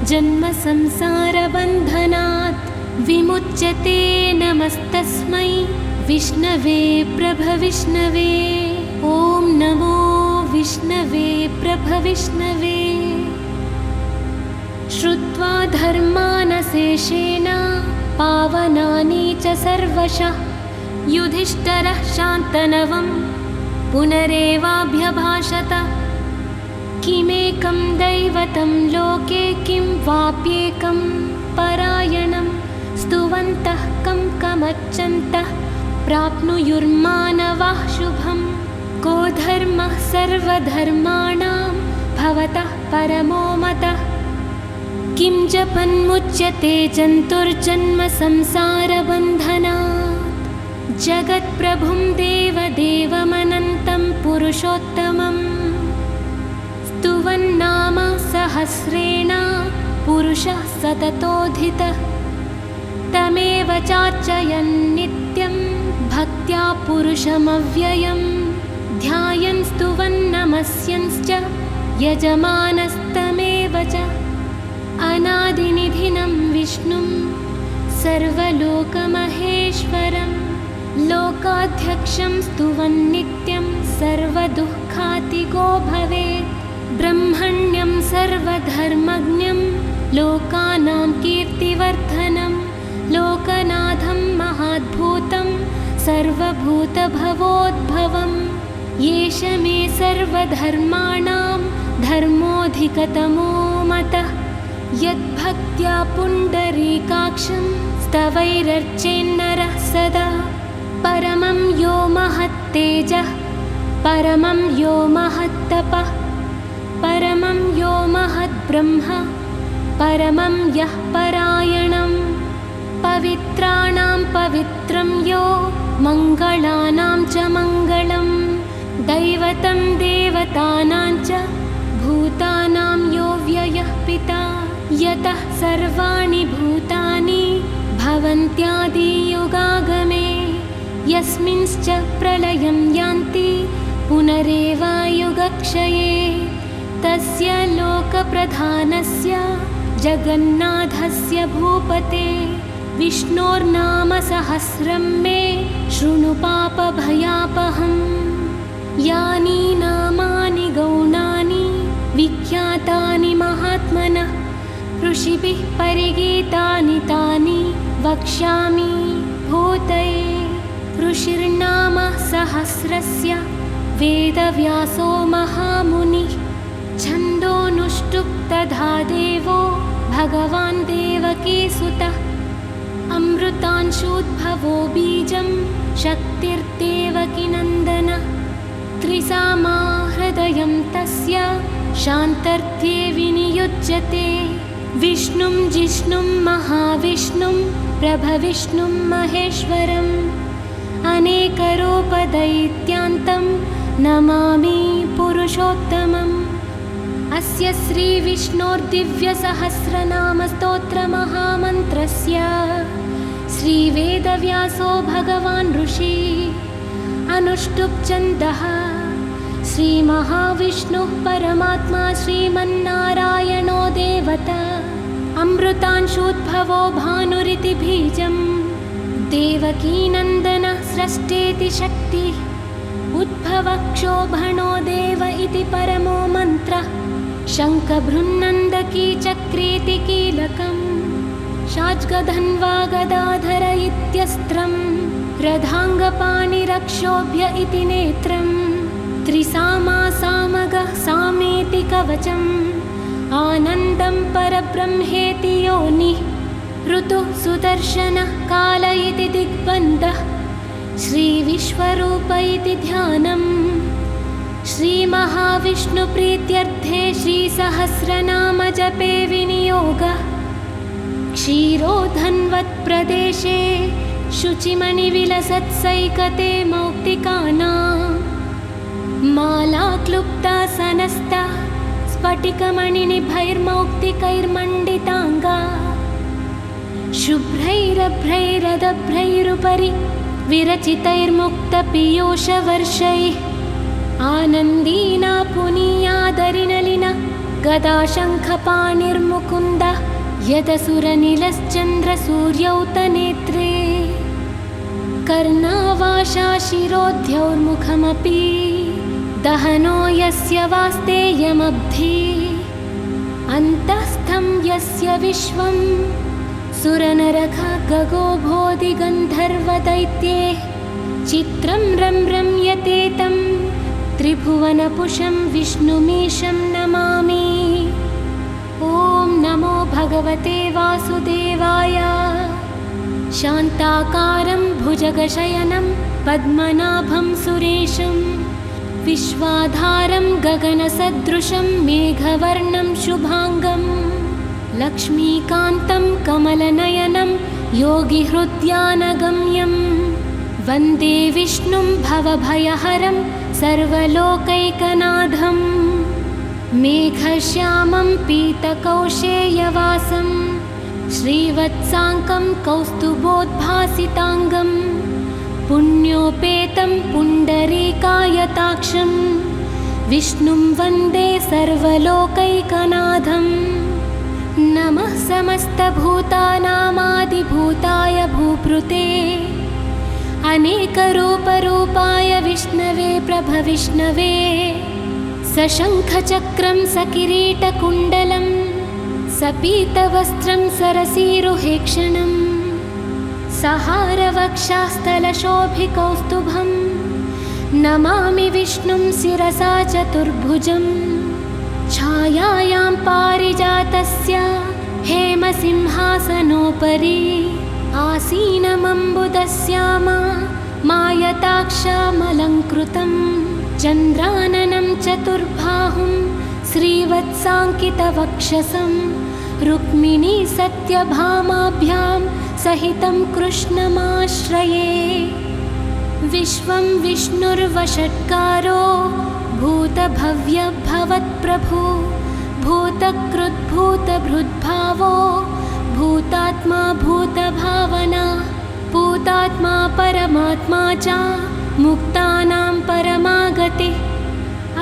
जन्मसंसारबन्धनात् विमुच्यते नमस्तस्मै विष्णवे प्रभविष्णवे ॐ नमो विष्णवे प्रभविष्णवे श्रुत्वा धर्मानशेषेण पावनानि च सर्वशः युधिष्ठिरः शान्तनवं पुनरेवाभ्यभाषत किमेकं दैवतं लोके किं वाप्येकं परायणं स्तुवन्तः कं कमर्चन्तः प्राप्नुयुर्मानवाः शुभं को धर्मः सर्वधर्माणां भवतः परमो मतः किं जपन्मुच्यते जन्तुर्जन्म संसारबन्धनात् जगत्प्रभुं देवदेवमनन्तं पुरुषोत्तमम् स्तुवन्नाम सहस्रेण पुरुषः सततोऽधितः तमेव चार्चयन् नित्यं भक्त्या पुरुषमव्ययं ध्यायन् स्तुवन्नमस्यंश्च यजमानस्तमेव च अनादिनिधिनं विष्णुं सर्वलोकमहेश्वरं लोकाध्यक्षं स्तुवन्नित्यं सर्वदुःखातिगो भवेत् ब्रह्मण्यं सर्वधर्मज्ञं लोकानां कीर्तिवर्धनं लोकनाथं महाद्भूतं सर्वभूतभवोद्भवं येष मे सर्वधर्माणां धर्मोऽधिकतमो मतः यद्भक्त्या पुण्डरीकाक्षं स्तवैरर्चेन्नरः सदा परमं यो महत्तेजः परमं यो महत्तपः परमं यो महद्ब्रह्म परमं यः परायणं पवित्राणां पवित्रं यो मङ्गलानां च मङ्गलं दैवतं देवतानां च भूतानां यो व्ययः पिता यतः सर्वाणि भूतानि भवन्त्यादियुगागमे यस्मिंश्च प्रलयं यान्ति पुनरेवायुगक्षये तस्य लोकप्रधानस्य जगन्नाथस्य भूपते विष्णोर्नाम सहस्रं मे शृणु पापभयापहम्। यानि नामानि गौणानि विख्यातानि महात्मनः ऋषिभिः परिगीतानि तानि वक्ष्यामि भूतये। ऋषिर्नाम सहस्रस्य वेदव्यासो महामुनिः छन्दोनुष्टुप् तथा देवो भगवान् देवकीसुतः। अमृतांशोद्भवो बीजं शक्तिर्देवकीनन्दन। त्रिसामा हृदयं तस्य शान्तर्थे विनियुज्यते। विष्णुं जिष्णुं महाविष्णुं प्रभविष्णुं महेश्वरम् अनेकरूपदैत्यान्तं नमामि पुरुषोत्तमम्। अस्य श्रीविष्णोर्दिव्यसहस्रनामस्तोत्रमहामन्त्रस्य श्रीवेदव्यासो भगवान् ऋषि अनुष्टुप् छन्दः। श्रीमहाविष्णुः परमात्मा श्रीमन्नारायणो देवता। अमृतांशोद्भवो भानुरिति बीजम् देवकीनन्दन स्रष्टेति शक्तिः। उद्भवक्षोभणो देव इति परमो मन्त्रः। शङ्खभृन्नन्दकी चक्रेति कीलकम्। शाज्गधन्वा गदाधर इत्यस्त्रम्। रथाङ्गपाणिरक्षोभ्य इति नेत्रम्। त्रिसामा सामगः सामेति कवचम्। आनन्दं परब्रह्मेति योनिः। ऋतुः सुदर्शनः काल इति दिग्बन्धः। श्रीविश्वरूप इति ध्यानम्। श्रीमहाविष्णुप्रीत्यर्थे श्रीसहस्रनाम जपे विनियोगः। क्षीरोधन्वत्प्रदेशे शुचिमणिविलसत्सैकते मौक्तिकानां। माला क्लुप्ता सनस्ता स्फटिकमणिनिभैर्मौक्तिकैर्मण्डिताङ्गा। शुभ्रैरभ्रैरदभ्रैरुपरि विरचितैर्मुक्तपीयूषवर्षैः। आनन्दीना पुनीयादरिनलिन गदाशङ्खपाणिर्मुकुन्दः। यदसुरनिलश्चन्द्रसूर्यौ तनेत्रे। कर्णावाशा शिरोद्यौर्मुखमपि दहनो यस्य वास्तेयमब्धि। अन्तःस्थं यस्य विश्वं सुरनरखगो बोधिगन्धर्वदैत्ये। चित्रं रम्यते तं त्रिभुवनपुषं विष्णुमीशं नमामि। ॐ नमो भगवते वासुदेवाय। शान्ताकारं भुजगशयनं पद्मनाभं सुरेशं। विश्वाधारं गगनसदृशं मेघवर्णं शुभाङ्गं। लक्ष्मीकान्तं कमलनयनं योगिहृद्यानगम्यं। वन्दे विष्णुं भवभयहरं सर्वलोकैकनाथं। मेघश्यामं पीतकौशेयवासं श्रीवत्साङ्कं कौस्तुभोद्भासिताङ्गं। पुण्योपेतं पुण्डरीकायताक्षं विष्णुं वन्दे सर्वलोकैकनाथं। नमः समस्तभूतानामादिभूताय भूभृते अनेकरूपरूपाय विष्णवे प्रभविष्णवे। सशङ्खचक्रं सकिरीटकुण्डलं सपीतवस्त्रं सरसीरुहेक्षणं। सहारवक्षास्थलशोभिकौस्तुभं नमामि विष्णुं शिरसा चतुर्भुजं। छायायां पारिजातस्य हेमसिंहासनोपरि आसीनमम्बुदश्यामा मायताक्षामलङ्कृतं। चन्द्राननं चतुर्बाहुं श्रीवत्साङ्कितवक्षसं। रुक्मिणी सत्यभामाभ्यां सहितं कृष्णमाश्रये। विश्वं विष्णुर्वषट्कारो भूतभव्यभवत्प्रभु। भूतकृद्भूतभृद्भावो भूतात्मा भूतभावना। भूतात्मा परमात्मा च मुक्तानां परमागतिः।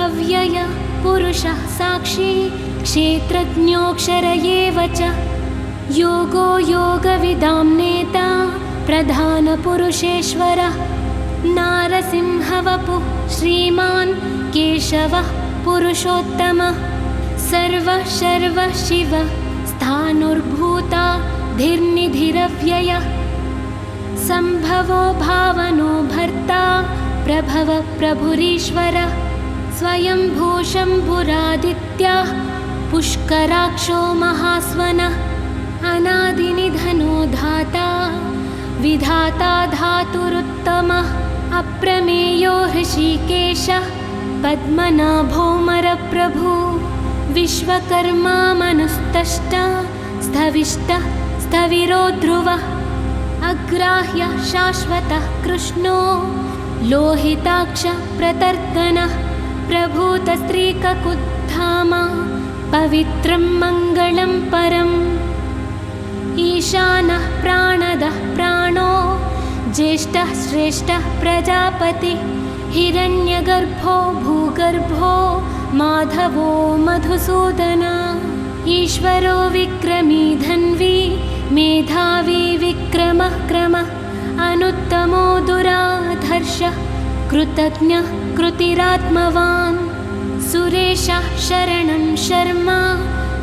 अव्यय पुरुषः साक्षी क्षेत्रज्ञोऽक्षर एव च। योगो योगविदां नेता प्रधानपुरुषेश्वरः नारसिंहवपुः श्रीमान् केशवः पुरुषोत्तमः सर्वः शर्वः शिवः स्थाणुर्भूताधिर्निधिरव्ययः सम्भवो भावनो भर्ता प्रभवः प्रभुरीश्वरः स्वयंभू शम्भुरादित्याः पुष्कराक्षो महास्वनः अनादिनिधनो धाता विधाता धातुरुत्तमः अप्रमेयो हृषीकेशः पद्मनाभोऽमरप्रभु विश्वकर्मा मनुस्तष्टा स्थविष्टः स्थविरो ध्रुवः अग्राह्यः शाश्वतः कृष्णो लोहिताक्षः प्रतर्दनः प्रभूतस्त्रीककुद्धामा पवित्रं मङ्गलं परम् ईशानः प्राणदः प्राणो ज्येष्ठः श्रेष्ठः प्रजापति हिरण्यगर्भो भूगर्भो माधवो मधुसूदन ईश्वरो विक्रमी धन्वी मेधावी विक्रमः क्रमः अनुत्तमो दुराधर्षः कृतज्ञः कृतिरात्मवान् सुरेशः शरणं शर्मा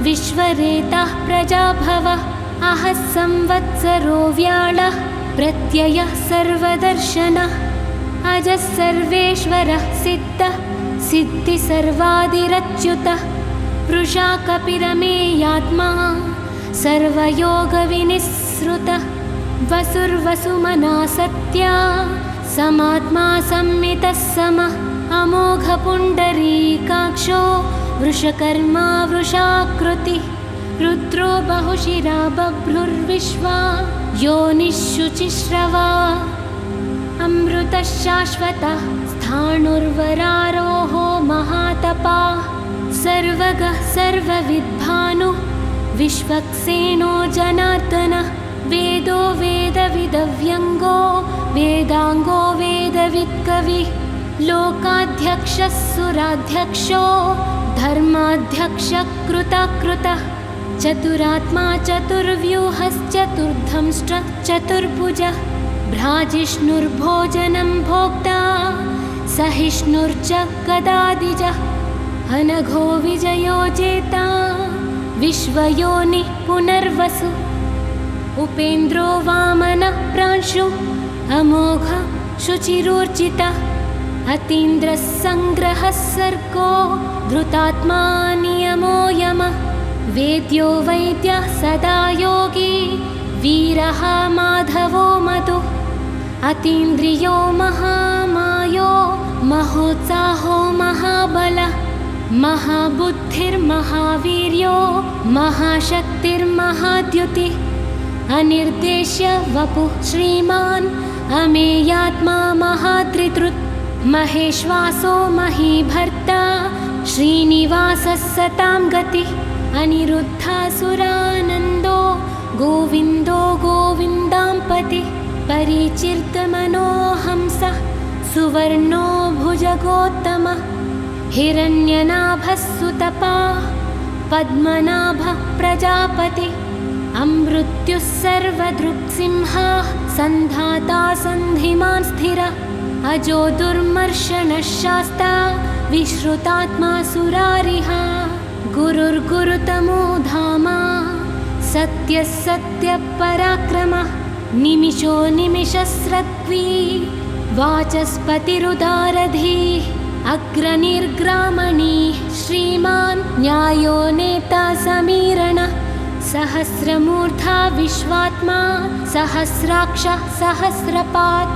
विश्वरेताः प्रजाभवः अहः संवत्सरो व्याळः प्रत्ययः सर्वदर्शनः अजः सर्वेश्वरः सिद्धः सिद्धिसर्वादिरच्युतः वृषा कपिरमेयात्मा सर्वयोगविनिःसृतः वसुर्वसुमना सत्या समात्मा संमितः समः अमोघपुण्डरीकाक्षो वृषकर्मा वृषाकृतिः रुद्रो बहुशिरा बभ्रुर्विश्वा योनिःशुचिश्रवा अमृतः शाश्वतः स्थाणुर्वरारोहो महातपाः सर्वगः सर्वविद्भानुः विश्वक्सेनो जनार्दनः वेदो वेदविदव्यङ्गो वेदाङ्गो वेदवित्कविः लोकाध्यक्षः सुराध्यक्षो धर्माध्यक्षः कृतकृतः चतुरात्मा चतुर्व्यूहश्चतुर्धंष्ट्रः चतुर्भुजः भ्राजिष्णुर्भोजनं भोक्ता सहिष्णुर्च गदादिजः अनघो विजयो जेता विश्वयोनिः पुनर्वसु उपेन्द्रो वामनः प्रांशु अमोघ शुचिरूर्जितः अतीन्द्रः सङ्ग्रहः सर्गो धृतात्मा नियमो यमः वेद्यो वैद्यः सदा योगी वीरः माधवो मधुः अतीन्द्रियो महामायो महोत्साहो महाबलः महाबुद्धिर्महावीर्यो महाशक्तिर्महाद्युतिः अनिर्देश्य वपुः श्रीमान् अमेयात्मा महात्रितृत् महेश्वासो महीभर्ता श्रीनिवासः सतां गतिः अनिरुद्धासुरानन्दो गोविन्दो गोविन्दाम्पतिः परिचिर्तमनोहंसः सुवर्णो भुजगोत्तमः हिरण्यनाभः सुतपाः पद्मनाभः प्रजापतिः अमृत्युः सर्वदृक्सिंहाः सन्धाता सन्धिमान् स्थिरः अजो दुर्मर्शनः शास्ता विश्रुतात्मा सुरारिः गुरुर्गुरुतमो धामा सत्यः सत्यपराक्रमः निमिषो निमिषस्रग्वी वाचस्पतिरुदारधीः अग्रनिर्ग्रामणीः श्रीमान् न्यायो नेता समीरणः सहस्रमूर्धा विश्वात्मा सहस्राक्षः सहस्रपात्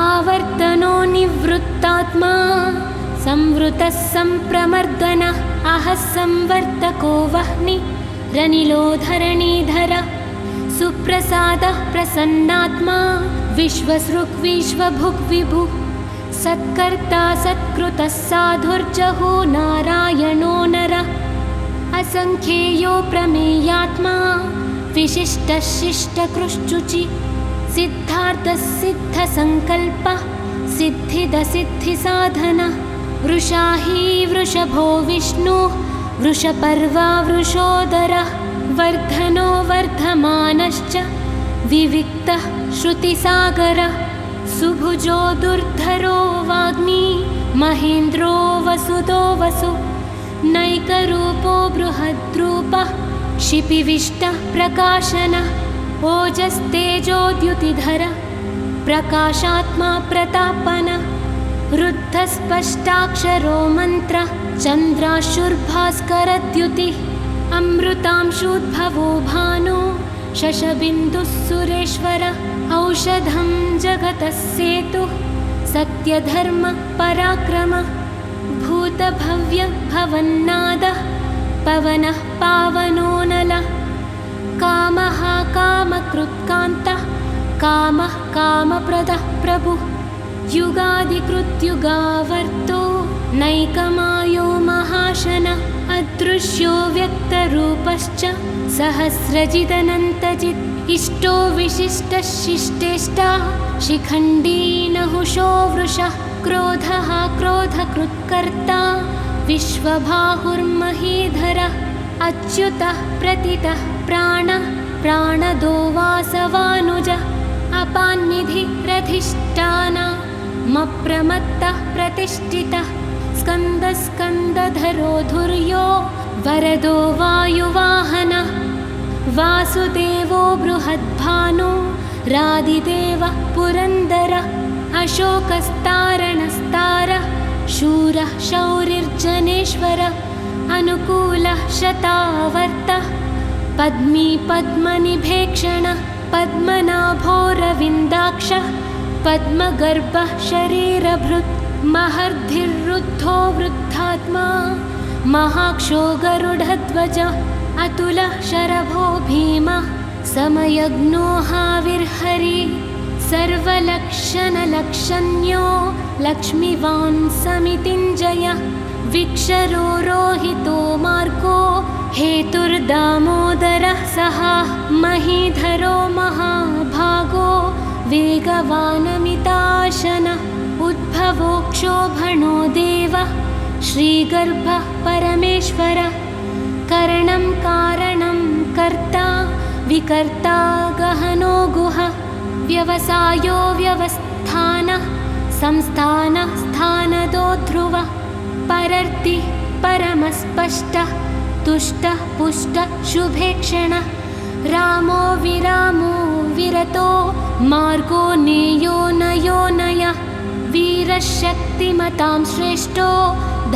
आवर्तनो निवृत्तात्मा संवृतः सम्प्रमर्दनः अहः संवर्तको वह्नि रनिलो धरणीधरः सुप्रसादः प्रसन्नात्मा विश्वसृग्विश्वभुग्विभुः सत्कर्ता सत्कृतः साधुर्जहो नारायणो नरः असङ्ख्येयो प्रमेयात्मा विशिष्टः शिष्टकृश्चुचि सिद्धार्थः सिद्धसङ्कल्पः सिद्धिदसिद्धिसाधनः वृषा हि वृषभो विष्णुः वृषपर्वा वृषोदरः वर्धनो वर्धमानश्च विविक्तः श्रुतिसागरः सुभुजो दुर्धरो वाग्मी महेन्द्रो वसुदो वसु नैकरूपो बृहद्रूपः क्षिपिविष्टः प्रकाशनः ओजस्तेजोद्युतिधरः प्रकाशात्मा प्रतापनः रुद्धस्पष्टाक्षरो मन्त्रः चन्द्राशुर्भास्करद्युतिः अमृतांशुद्भवो भानो शशबिन्दुः सुरेश्वरः औषधं जगतः सेतुः सत्यधर्मः पराक्रमः भूतभव्यः भवन्नादः पवनः पावनो नलः कामः कामकृत्कान्तः कामः कामप्रदः प्रभुः युगादिकृत्युगावर्तो नैकमायो महाशनः अदृश्यो व्यक्तरूपश्च सहस्रजिदनन्तजित् इष्टो विशिष्टः शिष्टेष्टा शिखण्डी नहुषो वृषः क्रोधः क्रोधकृत्कर्ता विश्वबाहुर्महीधरः अच्युतः प्रतितः प्राणः प्राणदो वासवानुजः अपान्निधिरधिष्ठानमप्रमत्तः प्रतिष्ठितः स्कन्दस्कन्दधरो धुर्यो वरदो वायुवाहनः वासुदेवो बृहद्भानो रादिदेवः पुरन्दरः अशोकस्तारणस्तारः शूरः शौरिर्जनेश्वरः अनुकूलः शतावर्तः पद्मी पद्मनिभेक्षणः पद्मनाभोरविन्दाक्षः पद्मगर्भः शरीरभृत् महर्धिरुद्धो वृद्धात्मा महाक्षो गरुडध्वजः अतुलः शरभो भीमः समयज्ञो हाविर्हरि सर्वलक्षणलक्षण्यो लक्ष्मीवान् समितिञ्जयः विक्षरो रोहितो मार्गो हेतुर्दामोदरः सहा महीधरो महाभागो वेगवानमिताशनः उद्भवो क्षोभणो देवः श्रीगर्भः परमेश्वरः करणं कारणं कर्ता विकर्ता गहनो गुहा व्यवसायो व्यवस्थानः संस्थानः स्थानदो ध्रुवः परर्तिः परमस्पष्टः तुष्टः पुष्टः शुभेक्षणः रामो विरामो विरतो मार्गो नेयो नयो नयः वीरशक्तिमतां श्रेष्ठो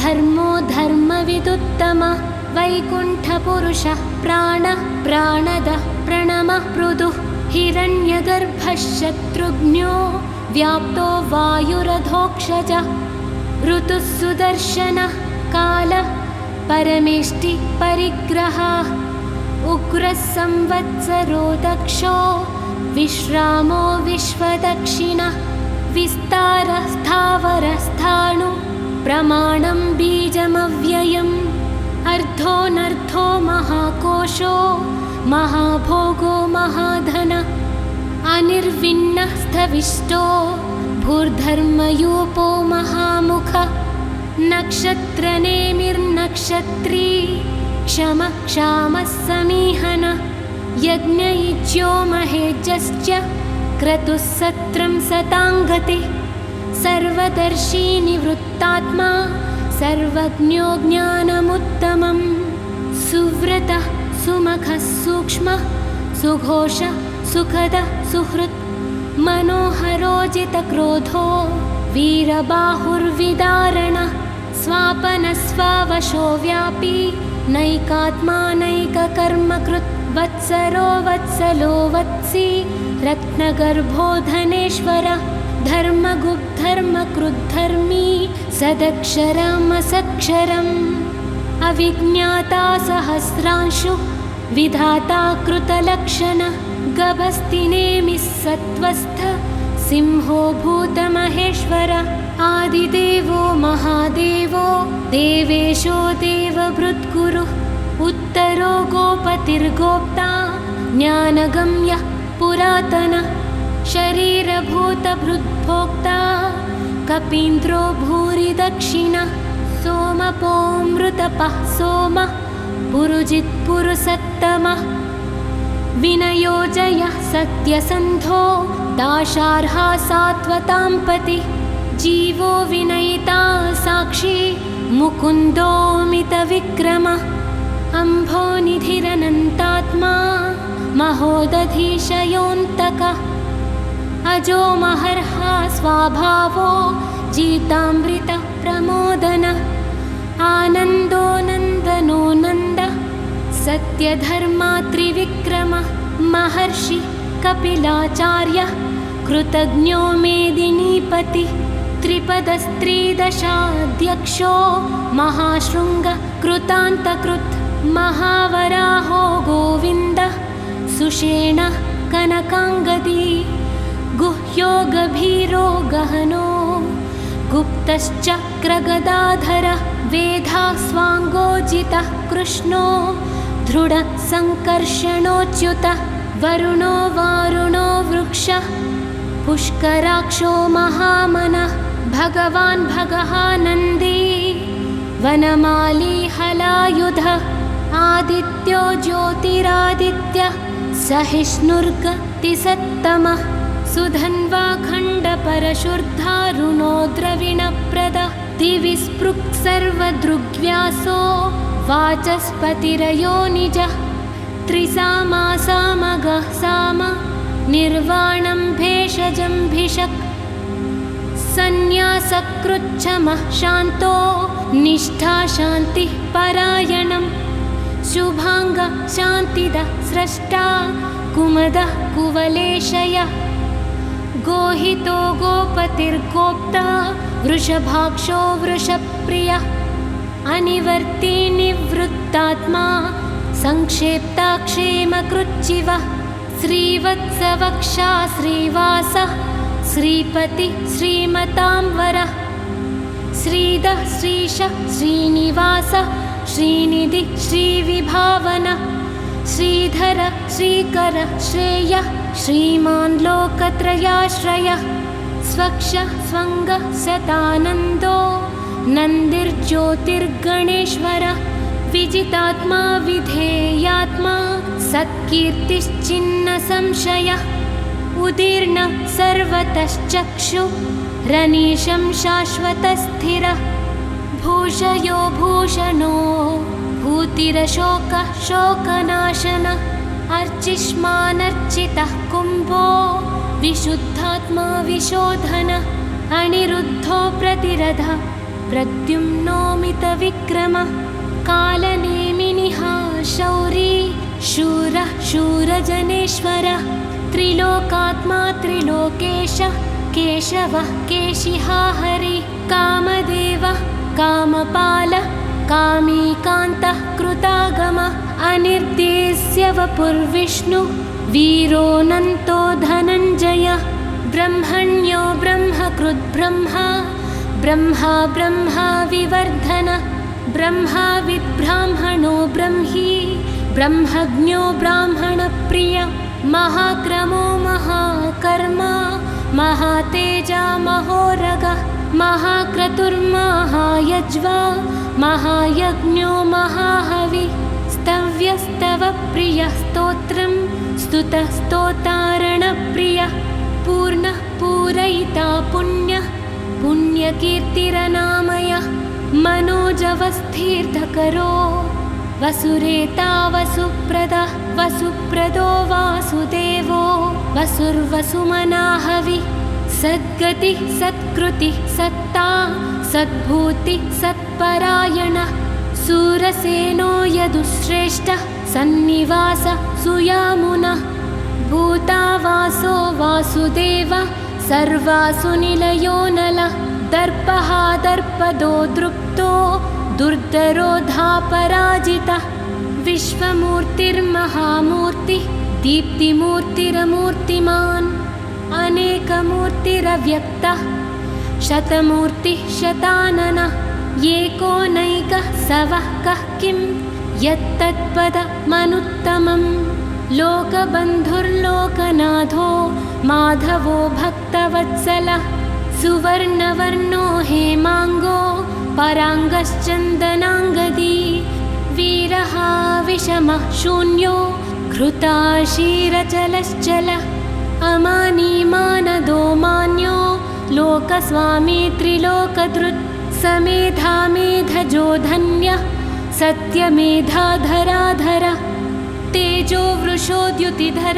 धर्मो धर्मविदुत्तमः वैकुण्ठपुरुषः प्राणः प्राणदः प्रणमः पृदुः हिरण्यगर्भः शत्रुघ्नो व्याप्तो वायुरधोक्षजः ऋतुः सुदर्शनः कालः परमेष्टि परिग्रहः उग्रः संवत्सरो दक्षो विश्रामो विश्वदक्षिणः विस्तारः स्थावरस्थाणु प्रमाणं बीजमव्ययम् अर्धोऽनर्धो महाकोशो महाभोगो महाधन अनिर्विण्णः स्थविष्टो भूर्धर्मयूपो महामुख नक्षत्रनेमिर्नक्षत्री क्षमः क्षामः समीहन यज्ञयुज्यो महेज्यश्च क्रतुः सत्रं सताङ्गति सर्वदर्शी निवृत्तात्मा सर्वज्ञो ज्ञानमुत्तमं सुव्रतः सुमखः सूक्ष्मः सुघोषः सुखदः सुहृत् मनोहरोजितक्रोधो वीरबाहुर्विदारणः स्वापनस्वावशो व्यापी नैकात्मा नैककर्मकृत् वत्सरो वत्सलो वत्सी रत्नगर्भो धनेश्वरः धर्मगुप्धर्मकृद्धर्मी सदक्षरमसक्षरम् अविज्ञाता सहस्रांशु विधाता कृतलक्षण गभस्तिनेमिः सत्त्वस्थ सिंहो भूतमहेश्वर आदिदेवो महादेवो देवेशो देवभृद्गुरुः उत्तरो गोपतिर्गोप्ता ज्ञानगम्यः पुरातनः शरीरभूतभृद्भोक्ता कपीन्द्रो भूरि दक्षिणः सोमपोऽमृतपः सोमः पुरुजित् पुरुषत्तमः विनयोजयः सत्यसन्धो दाशार्हा सात्वतां पति जीवो विनयिता साक्षी मुकुन्दोमितविक्रमः अम्भोनिधिरनन्तात्मा महोदधीशयोऽन्तकः अजो महर्हा स्वाभावो जीतामृतः प्रमोदनः आनन्दो नन्दनो नन्दः सत्यधर्मा त्रिविक्रमः महर्षि कपिलाचार्यः कृतज्ञो मेदिनीपति त्रिपदस्त्रिदशाध्यक्षो महाशृङ्गः कृतान्तकृत् महावराहो गोविन्दः सुषेणः कनकाङ्गदी गुह्यो गभीरो गहनो गुप्तश्चक्रगदाधरः वेधास्वाङ्गोजितः कृष्णो दृढसङ्कर्षणोच्युतः वरुणो वारुणो वृक्षः पुष्कराक्षो महामनः भगवान् भगः नन्दी वनमाली हलायुधः आदित्यो ज्योतिरादित्यः सहिष्णुर्गतिसत्तमः सुधन्वा खण्डपरशुर्धारुणो द्रविणप्रदः दिविस्पृक् सर्वदृग्व्यासो वाचस्पतिरयो निजः त्रिसामासामगः साम निर्वाणं भेषजं भिषक् सन्न्यासकृच्छमः शान्तो निष्ठा शान्तिः परायणं शुभांग शान्तिदः स्रष्टा कुमदः कुवलेशयः गोहितो गोपतिर्गोप्ता वृषभाक्षो वृषप्रियः अनिवर्ती निवृत्तात्मा संक्षेप्ता क्षेमकृच्चिवः श्रीवत्सवक्षा श्रीवासः श्रीपति श्रीमतांवरः श्रीधः श्रीशः श्रीनिवासः श्रीनिधि श्रीविभावनः श्रीधर श्रीकर श्रेयः श्रीमान् लोकत्रयाश्रयः स्वक्षः स्वङ्गः सतानन्दो नन्दिर्ज्योतिर्गणेश्वरः विजितात्मा विधेयात्मा सत्कीर्तिश्चिन्न संशयः उदीर्ण सर्वतश्चक्षु रनीशं शाश्वतस्थिरः भूषयो भूषणो भूतिरशोकः शोकनाशनः अर्चिष्मानर्चितः कुम्भो विशुद्धात्मा विशोधनः अनिरुद्धो प्रतिरथः प्रद्युम्नोमितविक्रमः कालनेमिनिः शौरी शूरः शूरजनेश्वरः त्रिलोकात्मा त्रिलोकेशः केशवः केशिहा हरि कामदेवः कामपालः कामीकान्तः कृतागमः अनिर्देश्य वपुर्विष्णु वीरोऽनन्तो धनञ्जयः ब्रह्मण्यो ब्रह्मकृद्ब्रह्मा ब्रह्मा ब्रह्मा विवर्धनः ब्रह्मा विद्ब्राह्मणो ब्रह्मी ब्रह्मज्ञो ब्राह्मणप्रियः महाक्रमो महाकर्मा महातेजा महोरगः महाक्रतुर्महायज्वा महायज्ञो महाहवि स्तव्यस्तवप्रियः स्तोत्रं स्तुतः स्तोतारणप्रियः पूर्णः पूरयिता पुण्यः पुण्यकीर्तिरनामयः मनोजवस्थिर्धकरो वसुरेता वसुप्रदः वसुप्रदो वासुदेवो वसुर्वसुमनाहवि सद्गतिः सत्कृतिः सत्ता सद्भूतिः सत्परायणः सूरसेनो यदुश्रेष्ठः सन्निवासः सुयामुनः भूतावासो वासुदेवः सर्वासु निलयो नलः दर्पः दर्पदो दृप्तो दुर्धरोधापराजितः विश्वमूर्तिर्महामूर्तिः दीप्तिमूर्तिरमूर्तिमान् अनेकमूर्तिरव्यक्तः शतमूर्तिः शताननः एकोनैकः सवः कः किं यत्तत्पदमनुत्तमं लोकबन्धुर्लोकनाथो माधवो भक्तवत्सलः सुवर्णवर्णो हेमाङ्गो पराङ्गश्चन्दनाङ्गदी वीरः विषमः शून्यो घृताशीरचलश्चल अमानी मानदो मान्यो लोकस्वामी त्रिलोकधृत् समेधा मेधजो धन्यः सत्यमेधाधराधर तेजो वृषोद्युतिधर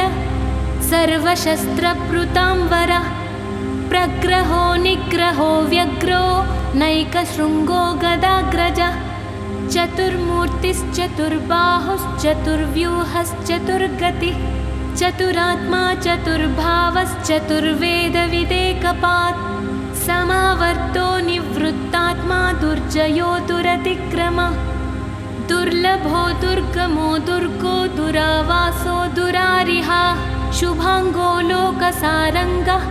सर्वशस्त्रप्रुतांवर प्रग्रहो निग्रहो व्यग्रो नैकशृङ्गो गदाग्रज चतुर्मूर्तिश्चतुर्बाहुश्चतुर्व्यूहश्चतुर्गतिः चतुरात्मा चतुर्भावश्चतुर्वेदविदेकपात् समावर्तो निवृत्तात्मा दुर्जयो दुरतिक्रम दुर्लभो दुर्गमो दुर्गो दुरावासो दुरारिहा शुभांगो लोकसारङ्गः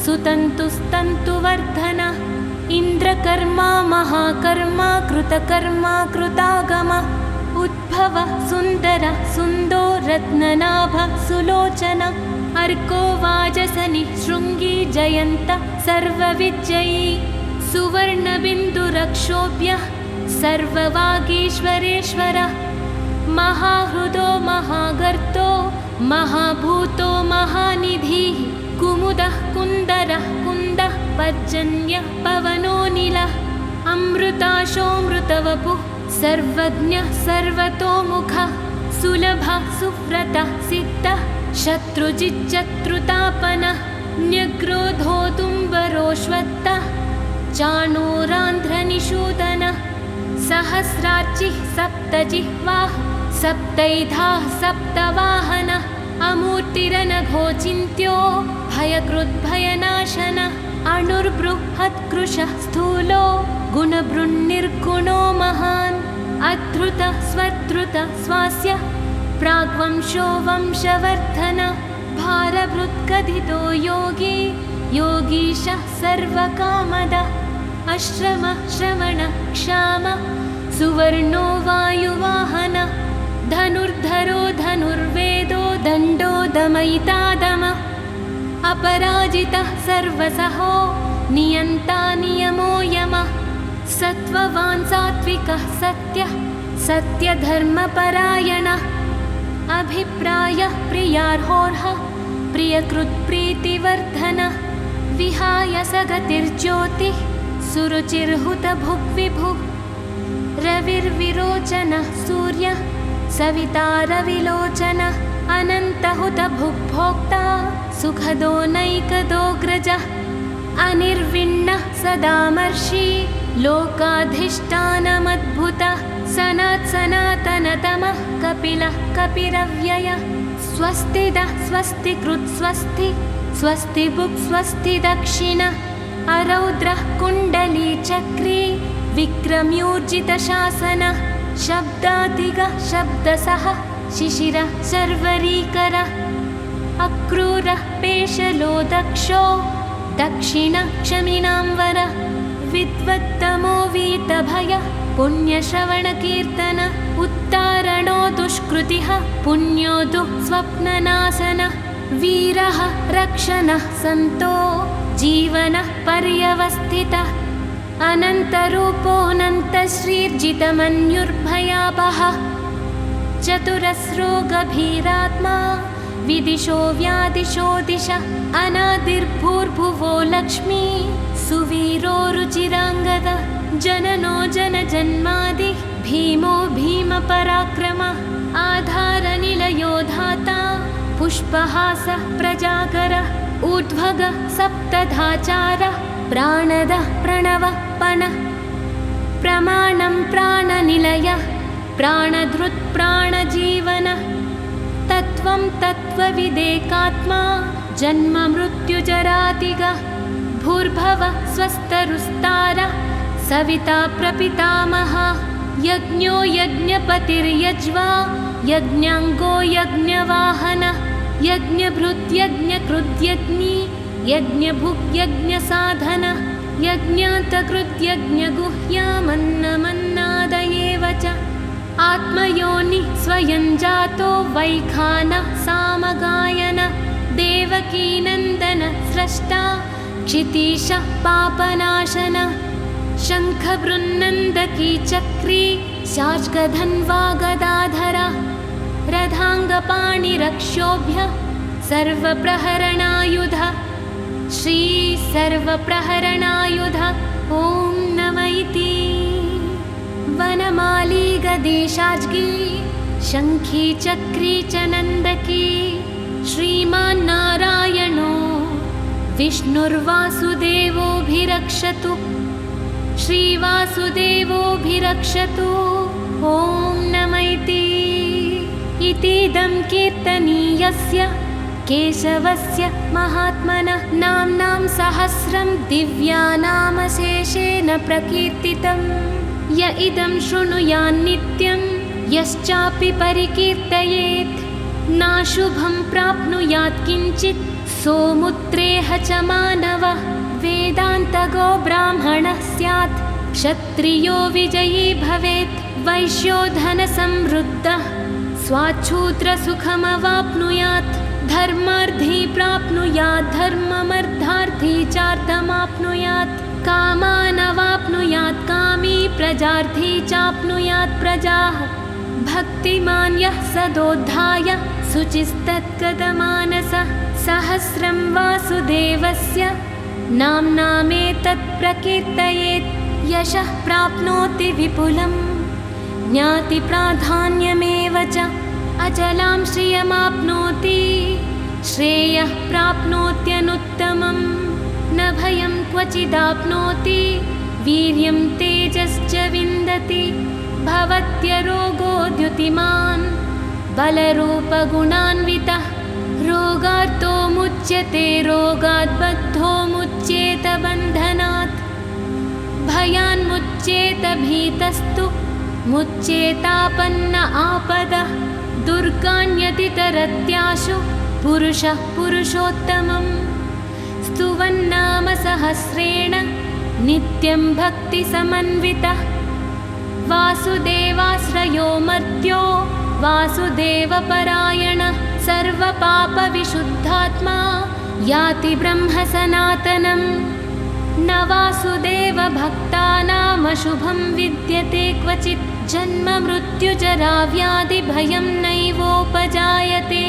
सुतन्तुस्तन्तुवर्धन इन्द्रकर्मा महाकर्मा कृतकर्मा कृतागम उद्भव सुन्दर सुन्दो रत्ननाभ सुलोचन अर्को वाजसनि शृङ्गी जयन्त सर्वविजयी सुवर्णबिन्दुरक्षोभ्यः सर्ववागीश्वरेश्वर महाहृदो महागर्तो महाभूतो महानिधिः कुमुदः कुन्दरः कुन्दः पर्जन्यः पवनोऽनिलः अमृताशोऽमृतवपुः सर्वज्ञः सर्वतोमुखः सुलभः सुव्रतः सिद्धः शत्रुजिच्चत्रुतापनः न्यग्रोधोदुम्बरोऽश्वत्थः चाणूरान्ध्रनिषूदनः सहस्रार्चिः सप्तजिह्वाः सप्तैधाः सप्तवाहनः अमूर्तिरनघोचिन्त्यो भयकृद्भयनाशनः अणुर्बृहत्कृशः स्थूलो गुणभृन्निर्गुणो महान् अधृतः स्वधृतः स्वास्य प्राग्वंशो वंशवर्धन भारभृत्कथितो योगी योगीशः सर्वकामदः अश्रमः श्रवणः क्षामः सुवर्णो वायुवाहनः धनुर्धरो धनुर्वेदो दण्डो दमयितादमः अपराजितः सर्वसहो नियन्ता नियमो यमः सत्त्ववान् सात्विकः सत्यः सत्यधर्मपरायणः अभिप्रायः प्रियार्होर्हः प्रियकृत्प्रीतिवर्धनः विहाय सगतिर्ज्योतिः सुरुचिर्हुतभुग्विभुः रविर्विरोचनः सूर्यः सविता रविलोचनः अनन्तहुतभुग्भोक्ता सुखदो नैकदोऽग्रजः अनिर्विण्णः सदामर्षि लोकाधिष्ठानमद्भुतः सनातनतमः कपिलः कपिरव्ययः स्वस्तिदः स्वस्तिकृत् स्वस्ति स्वस्तिबुक् स्वस्ति दक्षिणः अरौद्रः कुण्डलीचक्री विक्रम्यूर्जितशासनः शब्दातिगः शब्दसः शिशिरः शर्वरीकरः अक्रूरः पेशलो दक्षो दक्षिणक्षमिणाम्बरः विद्वत्तमो वीतभयः पुण्यश्रवणकीर्तन उत्तारणो दुष्कृतिः पुण्यो दुःस्वप्ननाशनः वीरः रक्षणः सन्तो जीवनः पर्यवस्थितः अनन्तरूपोऽनन्तश्रीर्जितमन्युर्भयापहः चतुरस्रो गभीरात्मा विदिशो व्यादिशो दिश अनादिर्भूर्भुवो लक्ष्मी सुवीरो रुचिराङ्गद जननो जनजन्मादि भीमो भीमपराक्रमः आधारनिलयो धाता पुष्पहासः प्रजागरः ऊर्ध्वगः सप्तधाचारः प्राणदः प्रणवः पनः प्रमाणं प्राणनिलयः प्राणधृत् प्राणजीवनः तत्त्वं तत्त्वविदेकात्मा जन्म मृत्युजरातिगः भूर्भुवः स्वस्तरुस्तारः सविता प्रपितामहः यज्ञो यज्ञपतिर्यज्वा यज्ञाङ्गो यज्ञवाहनः यज्ञभृत्यज्ञकृद्यज्ञी यज्ञभुग्यज्ञसाधनः यज्ञान्तकृद्यज्ञगुह्यामन्नमन्नादयेव च आत्मयोनिः स्वयं जातो वैखानः सामगायनः देवकीनन्दनः स्रष्टा क्षितीशः पापनाशनः शङ्खबृन्नन्दकी चक्री शार्ङ्गधन्वा गदाधर रथाङ्गपाणिरक्षोभ्य सर्वप्रहरणायुध श्री सर्वप्रहरणायुध ॐ नम इति। वनमाली गदेशाज्ञी शङ्खी चक्री च नन्दकी श्रीमान्नारायणो विष्णुर्वासुदेवोऽभिरक्षतु श्रीवासुदेवोऽभिरक्षतु ॐ नम इति। इतीदं कीर्तनीयस्य केशवस्य महात्मनः नाम्नां सहस्रं दिव्यानामशेषेण प्रकीर्तितं। य इदं शृणुयान्नित्यं यश्चापि परिकीर्तयेत् नाशुभं प्राप्नुयात् किञ्चित् सोमुत्रेह च मानवः। वेदान्तगो ब्राह्मणः स्यात् क्षत्रियो विजयी भवेत् वैश्यो धनसमृद्धः स्वाच्छूद्रसुखमवाप्नुयात्। धर्मार्थी प्राप्नुयात् धर्ममर्थार्थी चार्थमाप्नुयात्। कामानवाप्नुयात् कामी प्रजार्थी चाप्नुयात् प्रजाः। भक्तिमान् यः सदोद्धाय शुचिस्तद्गतमानसः सहस्रं वासुदेवस्य नाम्नामेतत् प्रकीर्तयेत् यशः प्राप्नोति विपुलं ज्ञातिप्राधान्यमेव च अचलां श्रियमाप्नोति श्रेयः प्राप्नोत्यनुत्तमम्। न भयं क्वचिदाप्नोति वीर्यं तेजश्च विन्दति भवत्यरोगो द्युतिमान् बलरूपगुणान्वितः। रोगार्तो मुच्यते रोगात् बद्धो मुच्येत बन्धनात्। भयान्मुच्येत भीतस्तु मुच्येतापन्न आपदः। दुर्गाण्यतितरत्याशु पुरुषः पुरुषोत्तमम्। स्तुवन्नाम सहस्रेण नित्यं भक्तिसमन्वितः। वासुदेवाश्रयो मर्त्यो वासुदेवपरायणः सर्वपापविशुद्धात्मा याति ब्रह्म सनातनम्। न वासुदेवभक्तानामशुभं विद्यते क्वचित् जन्म मृत्युजराव्याधिभयं नैवोपजायते।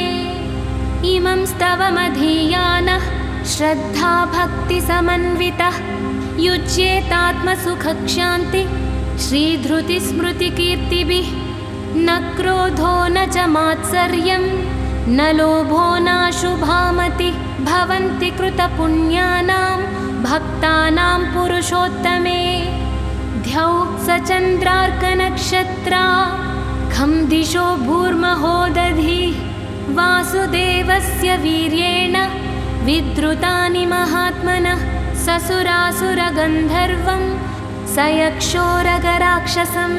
इमं स्तवमधीयानः श्रद्धा भक्तिसमन्वितः युज्येतात्मसुखक्षान्ति श्रीधृतिस्मृतिकीर्तिभिः। न क्रोधो न च मात्सर्यं न लोभो नाशुभामति भवन्ति कृतपुण्यानां भक्तानां पुरुषोत्तमे। द्यौ स चन्द्रार्कनक्षत्रा खं दिशो भूर्महोदधिः। वासुदेवस्य वीर्येण विद्रुतानि महात्मनः ससुरासुरगन्धर्वं स यक्षोरगराक्षसं।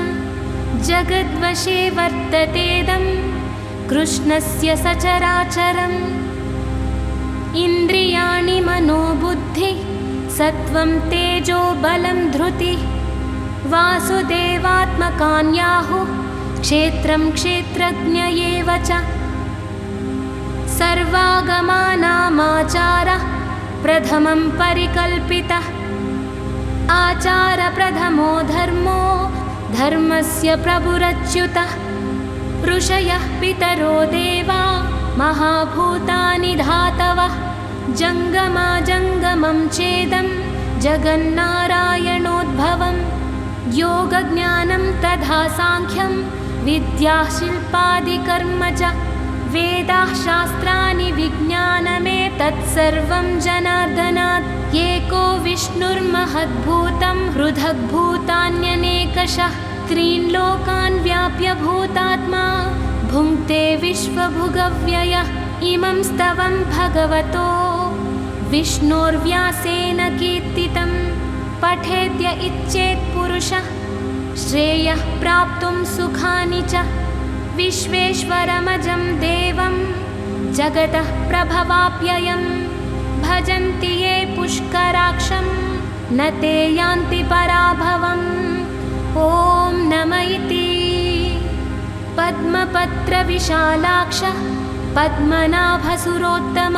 जगद्वशे वर्ततेदं कृष्णस्य सचराचरम्। इन्द्रियाणि मनोबुद्धि सत्वं तेजो बलं धृतिः। वासुदेवात्मकान्याहुः क्षेत्रं क्षेत्रज्ञ एव च। सर्वागमानामाचारः प्रथमं परिकल्पितः। आचारप्रथमो धर्मो धर्मस्य प्रभुरच्युतः। ऋषयः पितरो देवा महाभूतानि धातवः। जङ्गमाजङ्गमं चेदं जगन्नारायणोद्भवम्। योगज्ञानं तथा साङ्ख्यं विद्या शिल्पादिकर्म च। वेदाः शास्त्राणि विज्ञानमेतत्सर्वं जनार्दनात्। एको विष्णुर्महद्भूतं हृदग्भूतान्यनेकशः। त्रीन् लोकान् व्याप्य भूतात्मा भुङ्क्ते विश्वभुगव्ययः। इमं स्तवं भगवतो विष्णोर्व्यासेन कीर्तितं। पठेद्य इच्छेत् पुरुषः श्रेयः प्राप्तुं सुखानि च। विश्वेश्वरमजं देवं जगतः प्रभवाप्ययं। भजन्ति ये पुष्कराक्षं न ते यान्ति पराभवम्। ॐ नम इति। पद्मपत्रविशालाक्ष पद्मनाभसुरोत्तम।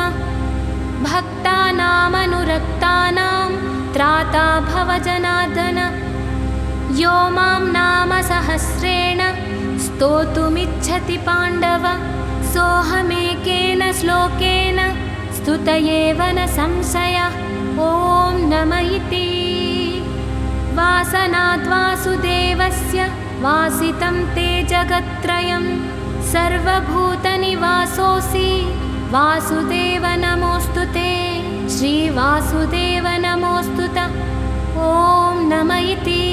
भक्तानामनुरक्तानां त्राता भव जनार्दन। यो मां नाम सहस्रेण स्तोतुमिच्छति पाण्डव सोऽहमेकेन श्लोकेन स्तुत एव न संशयः। ॐ नम इति। वासनाद्वासुदेवस्य वासितं ते जगत्त्रयं सर्वभूतनिवासोऽसि वासुदेव नमोऽस्तु ते। श्रीवासुदेव नमोऽस्तु ते। ॐ नम इति।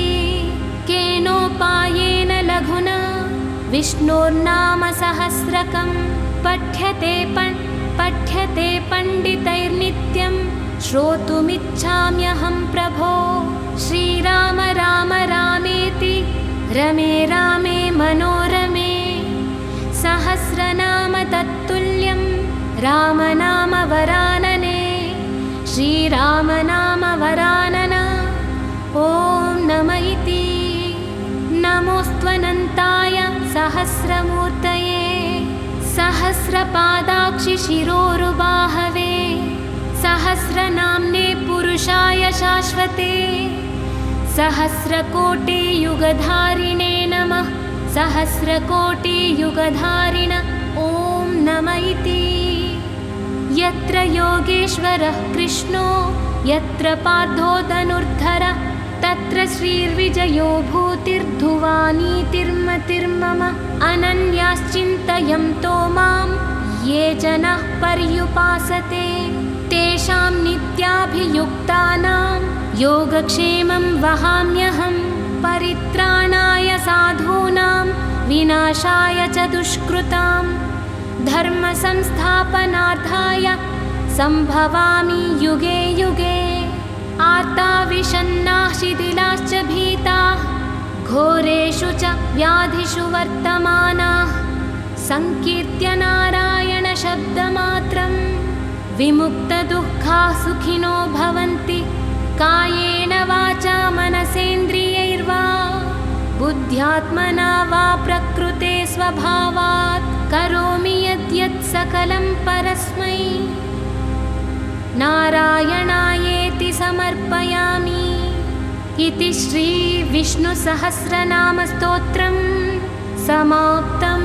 केनोपायेन लघुना विष्णोर्नाम सहस्रकं पठ्यते पण्डितैर्नित्यं श्रोतुमिच्छाम्यहं प्रभो। श्रीराम राम रामेति रमे रामे मनोरमे सहस्रनाम तत्तुल्यं रामनाम वरानने। श्रीराम नाम वरानना। ॐ नम इति। नमोऽस्त्वनन्ताय सहस्रमूर्तये सहस्रपादाक्षि शिरोरुबाहवे सहस्रनाम्ने पुरुषाय शाश्वते सहस्रकोटियुगधारिणे नमः। सहस्रकोटियुगधारिण। ॐ नम इति। यत्र योगेश्वरः कृष्णो यत्र पार्थो धनुर्धरः तत्र श्रीर्विजयो भूतिर्धुवानीतिर्मतिर्मम। अनन्याश्चिन्तयन्तो मां ये जनाः पर्युपासते तेषां नित्याभियुक्तानां योगक्षेमं वहाम्यहं। परित्राणाय साधूनां विनाशाय च दुष्कृतां धर्मसंस्थापनार्थाय सम्भवामि युगे युगे। आर्ता विषण्णाः शिथिलाश्च भीताः घोरेषु च व्याधिषु वर्तमानाः संकीर्त्य नारायणशब्दमात्रं विमुक्तदुःखाः सुखिनो भवन्ति। कायेन वाचा मनसेन्द्रियैर्वा बुद्ध्यात्मना वा प्रकृते स्वभावात् करोमि यद्यत् सकलं परस्मै नारायणायेति समर्पयामि। इति श्री विष्णुसहस्रनामस्तोत्रं समाप्तम्।